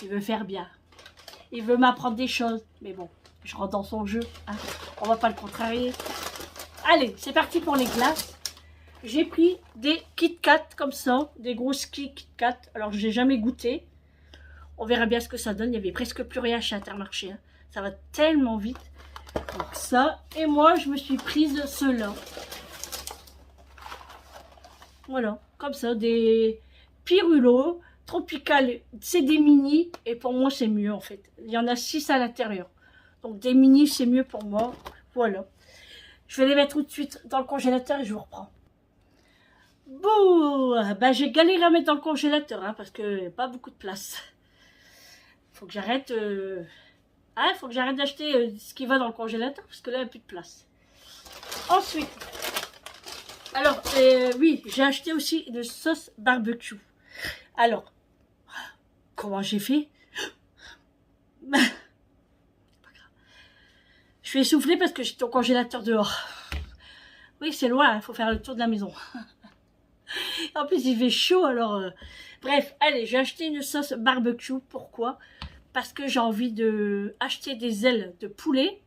Il veut faire bien. Il veut m'apprendre des choses. Mais bon, je rentre dans son jeu. Hein. On va pas le contrarier. Allez, c'est parti pour les glaces. J'ai pris des Kit Kat comme ça. Des grosses Kit Kat. Alors, je n'ai jamais goûté. On verra bien ce que ça donne. Il n'y avait presque plus rien chez Intermarché. Hein. Ça va tellement vite. Donc ça. Et moi, je me suis prise ceux-là. Voilà, comme ça, des pirulos, tropical, c'est des mini, et pour moi c'est mieux en fait. Il y en a 6 à l'intérieur. Donc des mini c'est mieux pour moi. Voilà. Je vais les mettre tout de suite dans le congélateur et je vous reprends. Bon, bah j'ai galéré à mettre dans le congélateur, hein, parce que pas beaucoup de place. Faut que j'arrête... faut que j'arrête d'acheter ce qui va dans le congélateur, parce que là, il n'y a plus de place. Ensuite, alors, oui, j'ai acheté aussi une sauce barbecue. Alors, comment j'ai fait? Je vais essouffler parce que j'étais au congélateur dehors. Oui, c'est loin, il faut faire le tour de la maison. En plus, il fait chaud, alors... Bref, allez, j'ai acheté une sauce barbecue. Pourquoi? Parce que j'ai envie de acheter des ailes de poulet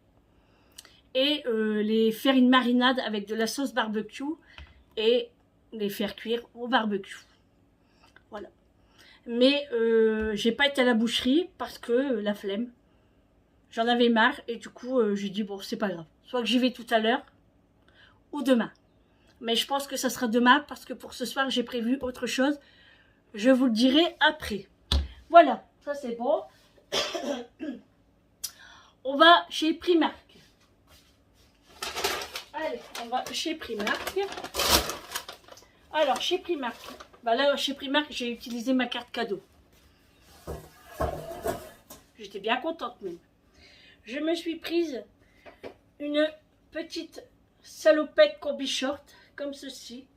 et les faire une marinade avec de la sauce barbecue et les faire cuire au barbecue. Voilà. Mais j'ai pas été à la boucherie parce que la flemme. J'en avais marre et du coup j'ai dit bon c'est pas grave. Soit que j'y vais tout à l'heure ou demain. Mais je pense que ça sera demain parce que pour ce soir j'ai prévu autre chose. Je vous le dirai après. Voilà, ça c'est bon. On va chez Primark. Allez, on va chez Primark. Alors, chez Primark. Bah là, chez Primark, j'ai utilisé ma carte cadeau. J'étais bien contente même. Je me suis prise une petite salopette combi short, comme ceci.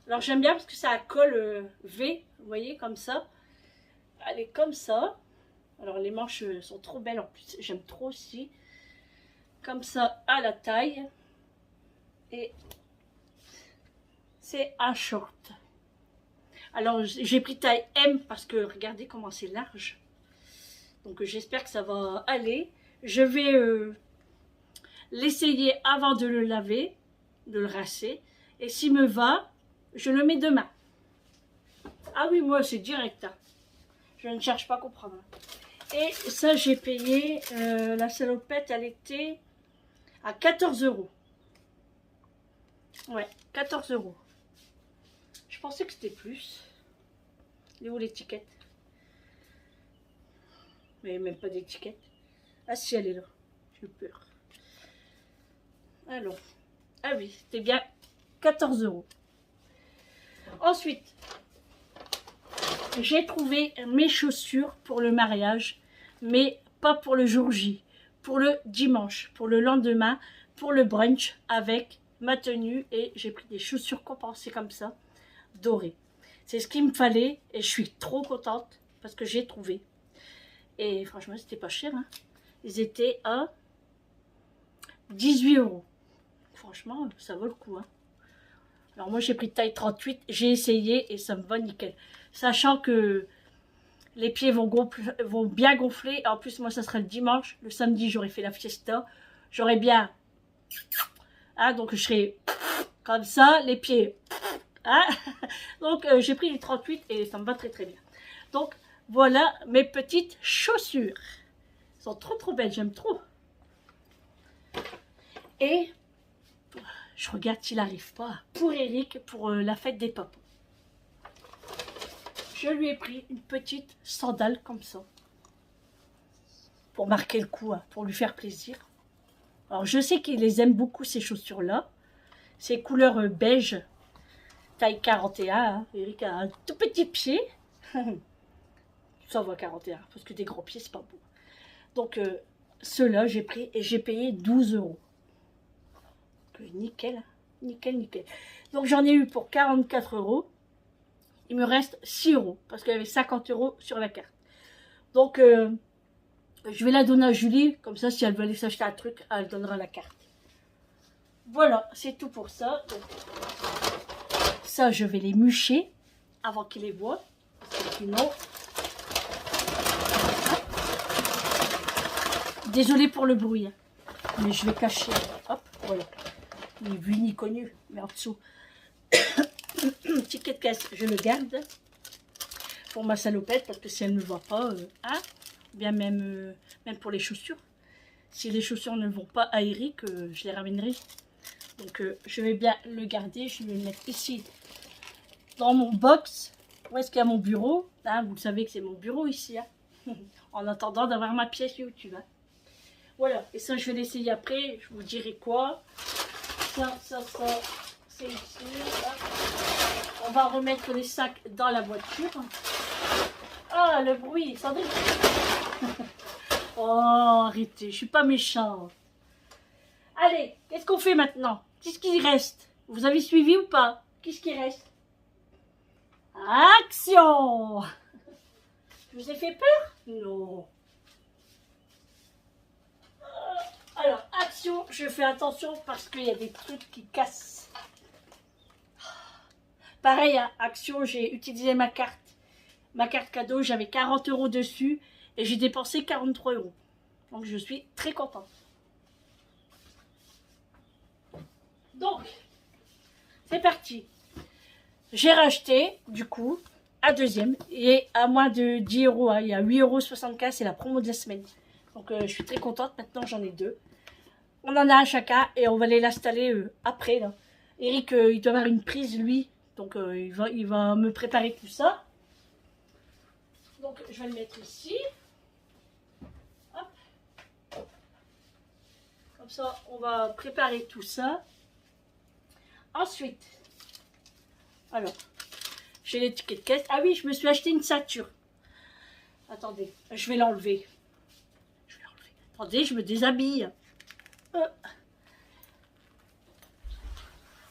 Alors, j'aime bien parce que ça a colle V, vous voyez, comme ça. Elle est comme ça. Alors, les manches sont trop belles en plus. J'aime trop aussi. Comme ça, à la taille. Et c'est un short. Alors, j'ai pris taille M parce que regardez comment c'est large. Donc, j'espère que ça va aller. Je vais l'essayer avant de le laver, de le rincer. Et s'il me va, je le mets demain. Ah oui, moi, c'est direct. Hein. Je ne cherche pas à comprendre. Et ça, j'ai payé, la salopette, elle était à 14 €. Ouais, 14 €. Je pensais que c'était plus. Elle est où l'étiquette? Mais même pas d'étiquette. Ah si, elle est là. J'ai peur. Alors, ah oui, c'était bien 14 €. Ensuite, j'ai trouvé mes chaussures pour le mariage, mais pas pour le jour J, pour le dimanche, pour le lendemain, pour le brunch avec ma tenue, et j'ai pris des chaussures compensées comme ça, dorées. C'est ce qu'il me fallait et je suis trop contente parce que j'ai trouvé. Et franchement, c'était pas cher. Hein. Ils étaient à 18 €. Franchement, ça vaut le coup. Hein. Alors moi, j'ai pris taille 38, j'ai essayé et ça me va nickel. Sachant que les pieds vont bien gonfler. En plus, moi, ça sera le dimanche. Le samedi, j'aurai fait la fiesta. J'aurai bien... Hein, donc, je serai comme ça, les pieds... Hein. Donc, j'ai pris les 38 et ça me va très très bien. Donc, voilà mes petites chaussures. Elles sont trop trop belles, j'aime trop. Et je regarde s'il n'arrive pas pour Eric, pour la fête des papous. Je lui ai pris une petite sandale comme ça. Pour marquer le coup, hein, pour lui faire plaisir. Alors, je sais qu'il les aime beaucoup, ces chaussures-là. C'est couleur beige, taille 41. Hein. Eric a un tout petit pied. Ça va 41, parce que des gros pieds, c'est pas beau. Donc, ceux-là, j'ai pris et j'ai payé 12 €. Nickel, nickel, nickel. Donc, j'en ai eu pour 44 €. Il me reste 6 €, parce qu'il y avait 50 € sur la carte. Donc, je vais la donner à Julie, comme ça, si elle veut aller s'acheter un truc, elle donnera la carte. Voilà, c'est tout pour ça. Donc, ça, je vais les mûcher avant qu'il les voie. Parce que sinon... Désolée pour le bruit, hein, mais je vais cacher. Hop, voilà. Ni vu ni connu, mais en dessous. Ticket de caisse, je le garde pour ma salopette, parce que si elle ne me voit pas, hein, bien même pour les chaussures. Si les chaussures ne vont pas à Eric, je les ramènerai. Donc je vais bien le garder, je vais le mettre ici dans mon box. Où est-ce qu'il y a mon bureau? Hein, vous savez que c'est mon bureau ici. Hein. En attendant d'avoir ma pièce YouTube. Hein. Voilà. Et ça, je vais l'essayer après. Je vous dirai quoi. Ça, c'est ici. Là. On va remettre les sacs dans la voiture. Ah, le bruit, Sandrine. Oh, arrêtez, je suis pas méchant. Allez, qu'est-ce qu'on fait maintenant? Qu'est-ce qui reste? Vous avez suivi ou pas? Qu'est-ce qui reste? Action! Je vous ai fait peur? Non. Alors, action, je fais attention parce qu'il y a des trucs qui cassent. Pareil, hein, action, j'ai utilisé ma carte cadeau, j'avais 40 € dessus et j'ai dépensé 43 €. Donc, je suis très contente. Donc, c'est parti. J'ai racheté, du coup, un deuxième. Et à moins de 10 €, hein, il y a 8,75 €, c'est la promo de la semaine. Donc, je suis très contente. Maintenant, j'en ai deux. On en a un chacun et on va aller l'installer après. Là. Eric, il doit avoir une prise, lui. Donc, il va me préparer tout ça. Donc, je vais le mettre ici. Hop. Comme ça, on va préparer tout ça. Ensuite, alors, j'ai les tickets de caisse. Ah oui, je me suis acheté une ceinture. Attendez, je vais l'enlever. Attendez, je me déshabille.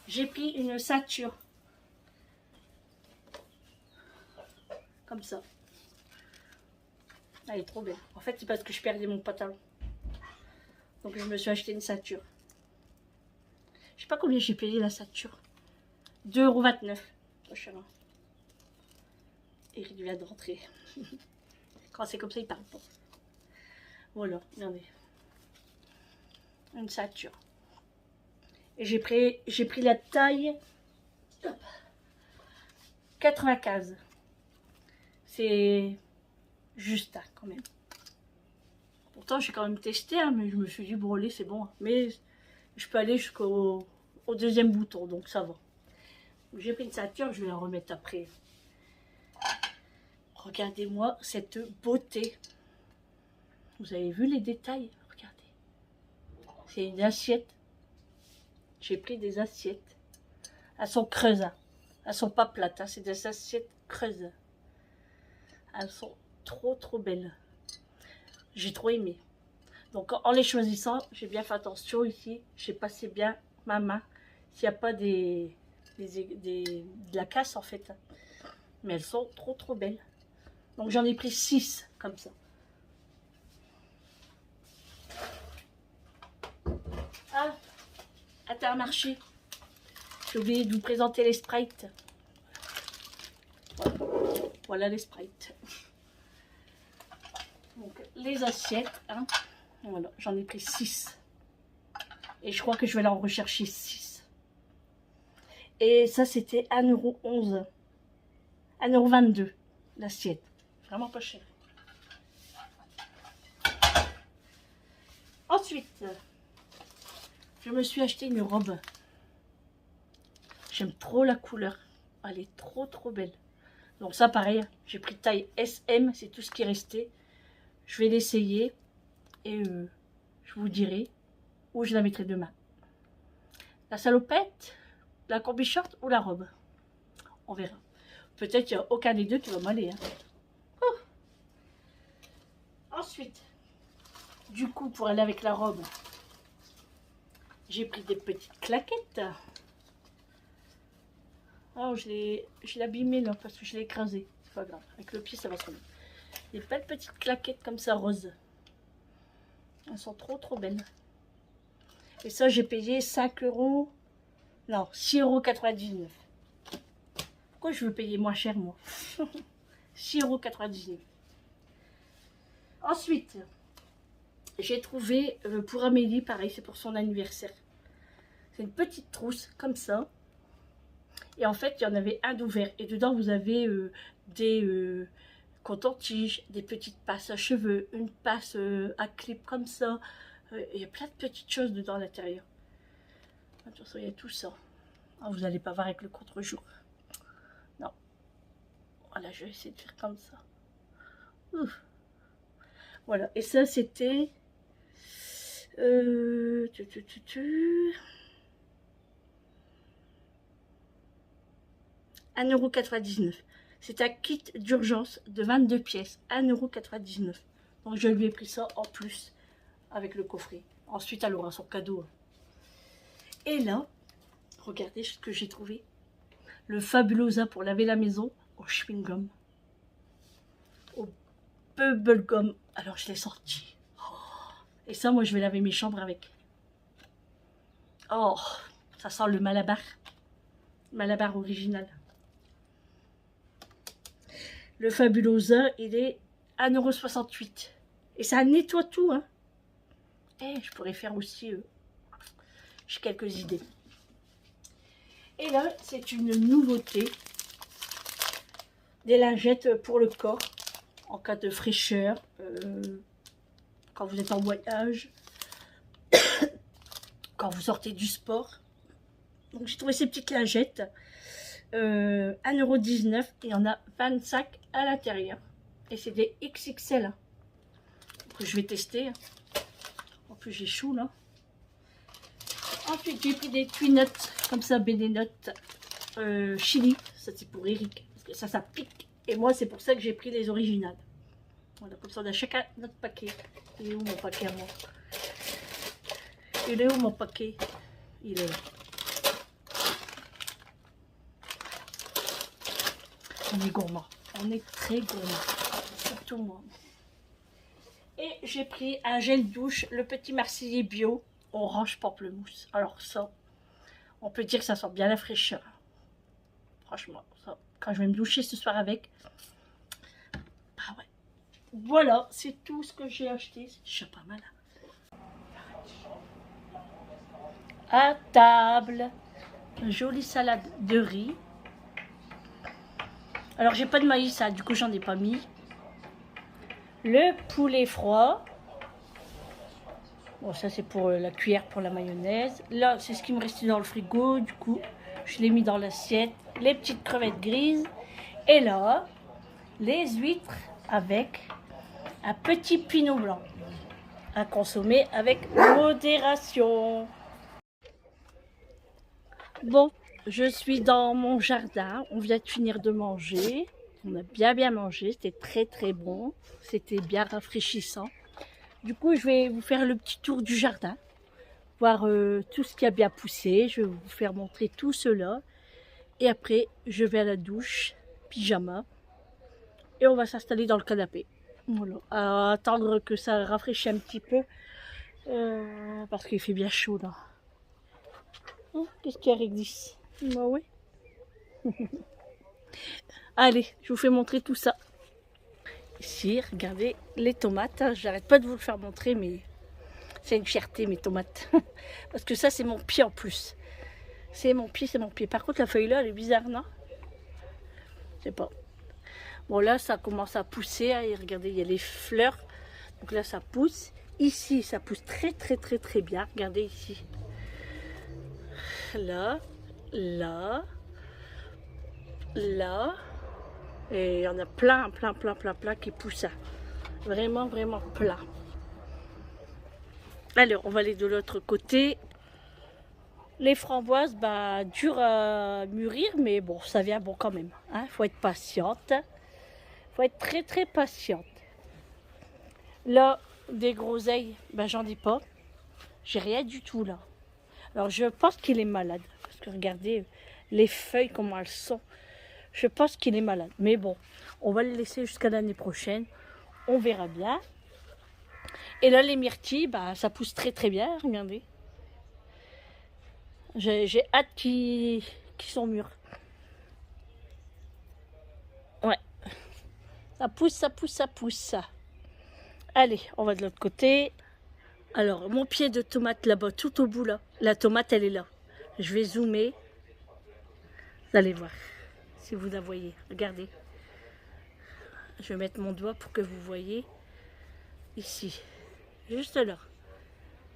J'ai pris une ceinture. Comme ça. Elle est trop belle. En fait, c'est parce que je perdais mon pantalon. Donc, je me suis acheté une ceinture. Je sais pas combien j'ai payé la ceinture. 2,29 €. Trop cher. Eric vient de rentrer. Quand c'est comme ça, il parle pas. Voilà, regardez. Une ceinture. Et j'ai pris la taille 95. C'est juste quand même. Pourtant, j'ai quand même testé, hein, mais je me suis dit, bon, allez, c'est bon. Hein. Mais je peux aller jusqu'au deuxième bouton, donc ça va. J'ai pris une ceinture, je vais la remettre après. Regardez-moi cette beauté. Vous avez vu les détails? Regardez. C'est une assiette. J'ai pris des assiettes. Elles sont creuses. Hein. Elles sont pas plates. Hein. C'est des assiettes creuses. Elles sont trop belles. J'ai trop aimé. Donc en les choisissant, j'ai bien fait attention ici. J'ai passé bien ma main. S'il n'y a pas de la casse en fait. Hein. Mais elles sont trop belles. Donc j'en ai pris 6 comme ça. Ah, Intermarché. J'ai oublié de vous présenter les Sprites. Voilà les Sprites. Donc les assiettes. Hein. Voilà, j'en ai pris 6. Et je crois que je vais en rechercher 6. Et ça c'était 1,11 €. 1,22 € l'assiette. Vraiment pas cher. Ensuite, je me suis acheté une robe. J'aime trop la couleur. Elle est trop belle. Donc ça pareil, j'ai pris taille SM, c'est tout ce qui est resté. Je vais l'essayer et je vous dirai où je la mettrai demain. La salopette, la combi short ou la robe. On verra. Peut-être qu'il n'y a aucun des deux qui va m'aller. Hein. Ensuite, du coup, pour aller avec la robe, j'ai pris des petites claquettes. Oh, je l'ai abîmé là parce que je l'ai écrasé. C'est pas grave. Avec le pied, ça va se remettre. Des belles petites claquettes comme ça, roses. Elles sont trop belles. Et ça, j'ai payé 5 €. Non, 6,99 €. Pourquoi je veux payer moins cher, moi? 6,99 €. Ensuite, j'ai trouvé pour Amélie, pareil, c'est pour son anniversaire. C'est une petite trousse comme ça. Et en fait, il y en avait un d'ouvert. Et dedans, vous avez des cotons-tiges, des petites passes à cheveux, une passe à clip comme ça. Il y a plein de petites choses dedans à l'intérieur. Attention, il y a tout ça. Oh, vous n'allez pas voir avec le contre-jour. Voilà, je vais essayer de faire comme ça. Ouf. Voilà, et ça c'était 1,99 €. C'est un kit d'urgence de 22 pièces, 1,99 €. Donc je lui ai pris ça en plus avec le coffret. Ensuite, elle aura son cadeau. Et là, regardez ce que j'ai trouvé. Le Fabulosa pour laver la maison au chewing-gum. Au bubblegum. Alors je l'ai sorti. Et ça, moi, je vais laver mes chambres avec. Oh, ça sent le Malabar. Malabar original. Le Fabulosa, il est 1,68 €. Et ça nettoie tout, hein. Et je pourrais faire aussi... j'ai quelques idées. Et là, c'est une nouveauté. Des lingettes pour le corps. En cas de fraîcheur. Quand vous êtes en voyage. Quand vous sortez du sport. Donc j'ai trouvé ces petites lingettes. 1,19 € et il y en a 25 à l'intérieur. Et c'est des XXL. Que je vais tester. En plus j'ai chaud là. Ensuite j'ai pris des Twinnuts comme ça, Bénénotes chili. Ça c'est pour Eric. Parce que ça pique. Et moi c'est pour ça que j'ai pris les originales. Voilà, comme ça on a chacun notre paquet. Il est où mon paquet à moi? Il est où mon paquet? Il est là. On est gourmand. On est très gourmand. Surtout moi. Et j'ai pris un gel douche, le Petit Marseillais bio, orange pamplemousse. Alors ça, on peut dire que ça sent bien la fraîcheur. Franchement, ça, quand je vais me doucher ce soir avec. Ah ouais. Voilà, c'est tout ce que j'ai acheté. C'est déjà pas mal. À table. Une jolie salade de riz. Alors j'ai pas de maïs, hein, du coup j'en ai pas mis. Le poulet froid. Bon, ça c'est pour la cuillère pour la mayonnaise. Là, c'est ce qui me restait dans le frigo. Du coup, je l'ai mis dans l'assiette. Les petites crevettes grises. Et là, les huîtres avec un petit pinot blanc. À consommer avec modération. Bon, je suis dans mon jardin. On vient de finir de manger. On a bien mangé. C'était très bon. C'était bien rafraîchissant. Du coup, je vais vous faire le petit tour du jardin, voir tout ce qui a bien poussé. Je vais vous faire montrer tout cela. Et après, je vais à la douche, pyjama. Et on va s'installer dans le canapé. Voilà. À attendre que ça rafraîchisse un petit peu. Parce qu'il fait bien chaud là. Hein, qu'est-ce qu'il y a, Régis? Bah oui. Allez, je vous fais montrer tout ça. Ici, regardez les tomates. J'arrête pas de vous le faire montrer, mais c'est une fierté, mes tomates. Parce que ça, c'est mon pied en plus. C'est mon pied, c'est mon pied. Par contre, la feuille là, elle est bizarre, non? Je sais pas. Bon, là, ça commence à pousser. Hein, et regardez, il y a les fleurs. Donc là, ça pousse. Ici, ça pousse très bien. Regardez ici. Là, là, là. Et il y en a plein qui poussent. Vraiment plein. Alors, on va aller de l'autre côté. Les framboises, bah, dures à mûrir, mais bon, ça vient bon quand même. Hein, faut être patiente. Faut être très patiente. Là, des groseilles, bah, j'en ai pas. J'ai rien du tout là. Alors, je pense qu'il est malade. Parce que regardez les feuilles, comment elles sont. Je pense qu'il est malade. Mais bon, on va le laisser jusqu'à l'année prochaine. On verra bien. Et là, les myrtilles, bah, ça pousse très bien. Regardez. J'ai hâte qu'ils sont mûrs. Ouais. Ça pousse. Allez, on va de l'autre côté. Alors, mon pied de tomate là-bas, tout au bout là. La tomate, elle est là. Je vais zoomer. Vous allez voir. Si vous la voyez. Regardez. Je vais mettre mon doigt pour que vous voyez. Ici. Juste là.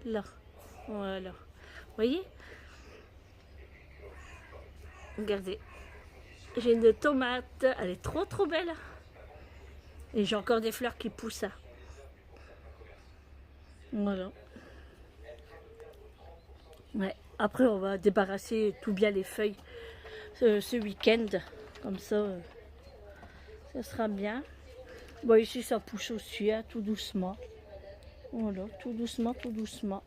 Là. Voilà. Vous voyez? Regardez. j'ai une tomate, elle est trop belle. Et j'ai encore des fleurs qui poussent. Voilà. Ouais. Après, on va débarrasser tout bien les feuilles ce week-end. Comme ça, ça sera bien. Bon, ici, ça pousse aussi, hein, tout doucement. Voilà, tout doucement, tout doucement.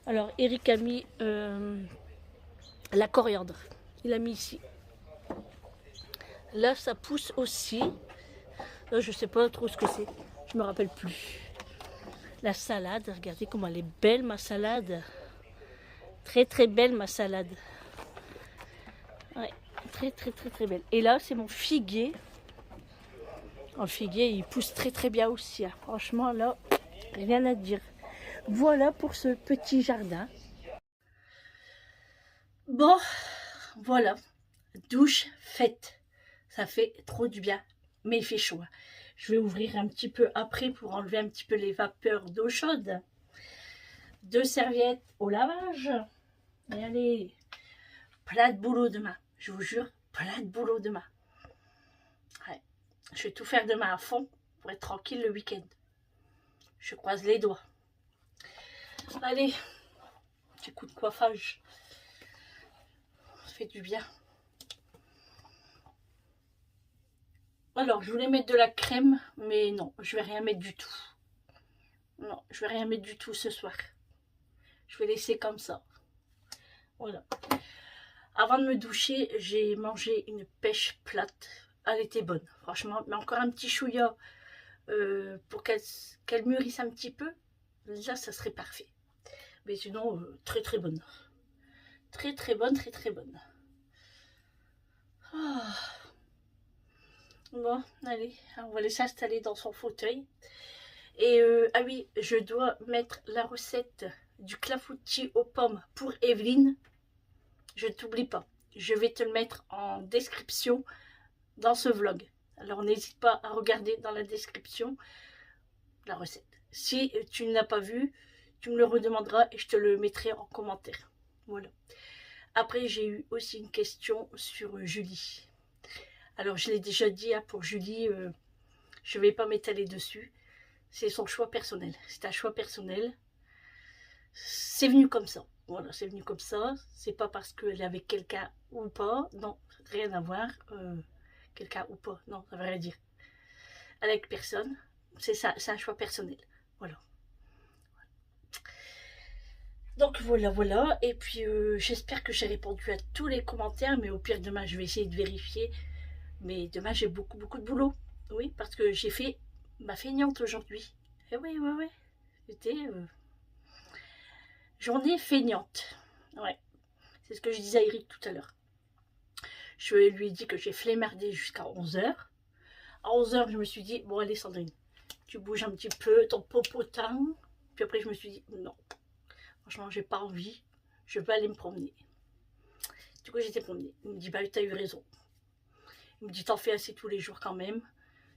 Alors, Eric a mis la coriandre. Il a mis ici. Là, ça pousse aussi. Là, je sais pas trop ce que c'est. Je me rappelle plus. La salade, regardez comment elle est belle, ma salade. Très belle, ma salade. Ouais, très belle. Et là, c'est mon figuier. Le figuier, il pousse très bien aussi. Hein. Franchement, là, rien à dire. Voilà pour ce petit jardin. Bon, voilà. Douche faite. Ça fait trop du bien. Mais il fait chaud. Je vais ouvrir un petit peu après pour enlever un petit peu les vapeurs d'eau chaude. 2 serviettes au lavage. Et allez, plein de boulot demain. Je vous jure, plein de boulot demain. Ouais. Je vais tout faire demain à fond pour être tranquille le week-end. Je croise les doigts. Allez, petit coup de coiffage. Ça fait du bien. Alors, je voulais mettre de la crème, mais non, je vais rien mettre du tout. Non, je vais rien mettre du tout ce soir. Je vais laisser comme ça. Voilà. Avant de me doucher, j'ai mangé une pêche plate. Elle était bonne, franchement. Mais encore un petit chouïa pour qu'elle mûrisse un petit peu. Là, ça serait parfait. Mais sinon, très bonne. Très bonne. Oh. Bon, allez, on va laisser installer dans son fauteuil. Et ah oui, je dois mettre la recette du clafoutis aux pommes pour Evelyne. Je ne t'oublie pas. Je vais te le mettre en description dans ce vlog. Alors n'hésite pas à regarder dans la description la recette. Si tu ne l'as pas vu, tu me le redemanderas et je te le mettrai en commentaire. Voilà. Après, j'ai eu aussi une question sur Julie. Alors, je l'ai déjà dit, hein, pour Julie, je ne vais pas m'étaler dessus. C'est son choix personnel. C'est un choix personnel. C'est venu comme ça. Voilà, c'est venu comme ça. C'est pas parce qu'elle est avec quelqu'un ou pas. Non, rien à voir. Quelqu'un ou pas. Non, ça veut rien dire. Avec personne. C'est ça, c'est un choix personnel. Voilà. Donc voilà. Et puis j'espère que j'ai répondu à tous les commentaires. Mais au pire, demain, je vais essayer de vérifier. Mais demain, j'ai beaucoup de boulot. Oui, parce que j'ai fait ma feignante aujourd'hui. Eh oui. C'était journée feignante. Ouais. C'est ce que je disais à Eric tout à l'heure. Je lui ai dit que j'ai flemmardé jusqu'à 11h. À 11h, je me suis dit, bon allez Sandrine, tu bouges un petit peu ton popotin. Puis après, je me suis dit, non, franchement, j'ai pas envie. Je vais aller me promener. Du coup, j'étais promenée. Il me dit, bah, t'as eu raison. Il me dit, t'en fais assez tous les jours quand même.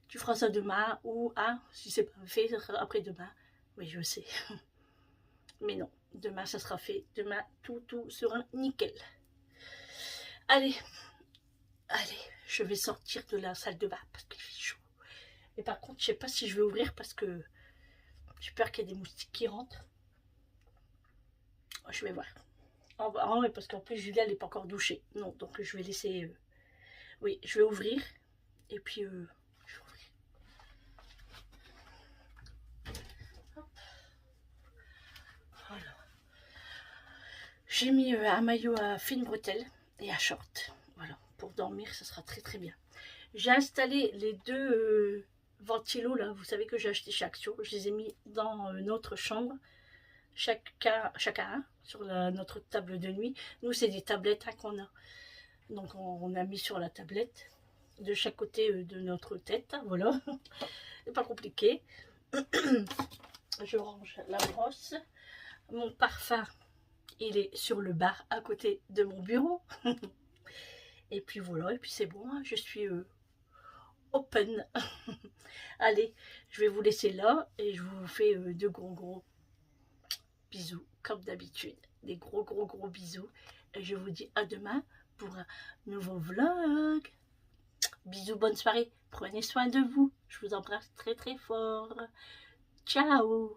Tu feras ça demain ou, si c'est pas fait, ça sera après-demain. Oui, je sais. Mais non, demain, ça sera fait. Demain, tout sera nickel. Allez, je vais sortir de la salle de bain parce qu'il fait chaud. Mais par contre, je sais pas si je vais ouvrir parce que j'ai peur qu'il y ait des moustiques qui rentrent. Je vais voir. Ouais, parce qu'en plus, Julia, elle n'est pas encore douchée. Non, donc je vais laisser... Oui, je vais ouvrir. Et puis, je vais ouvrir. Hop. Voilà. J'ai mis un maillot à fine bretelle et un short. Voilà, pour dormir, ça sera très bien. J'ai installé les deux ventilos, là, vous savez que j'ai acheté chez Action. Je les ai mis dans notre chambre. Chacun un, sur notre table de nuit. Nous, c'est des tablettes qu'on a. Donc, on a mis sur la tablette de chaque côté de notre tête. Voilà. C'est pas compliqué. Je range la brosse. Mon parfum, il est sur le bar à côté de mon bureau. Et puis voilà, et puis c'est bon, hein, je suis open. Allez, je vais vous laisser là et je vous fais de gros bisous comme d'habitude. Des gros bisous. Et je vous dis à demain pour un nouveau vlog. Bisous, bonne soirée. Prenez soin de vous. Je vous embrasse très très fort. Ciao.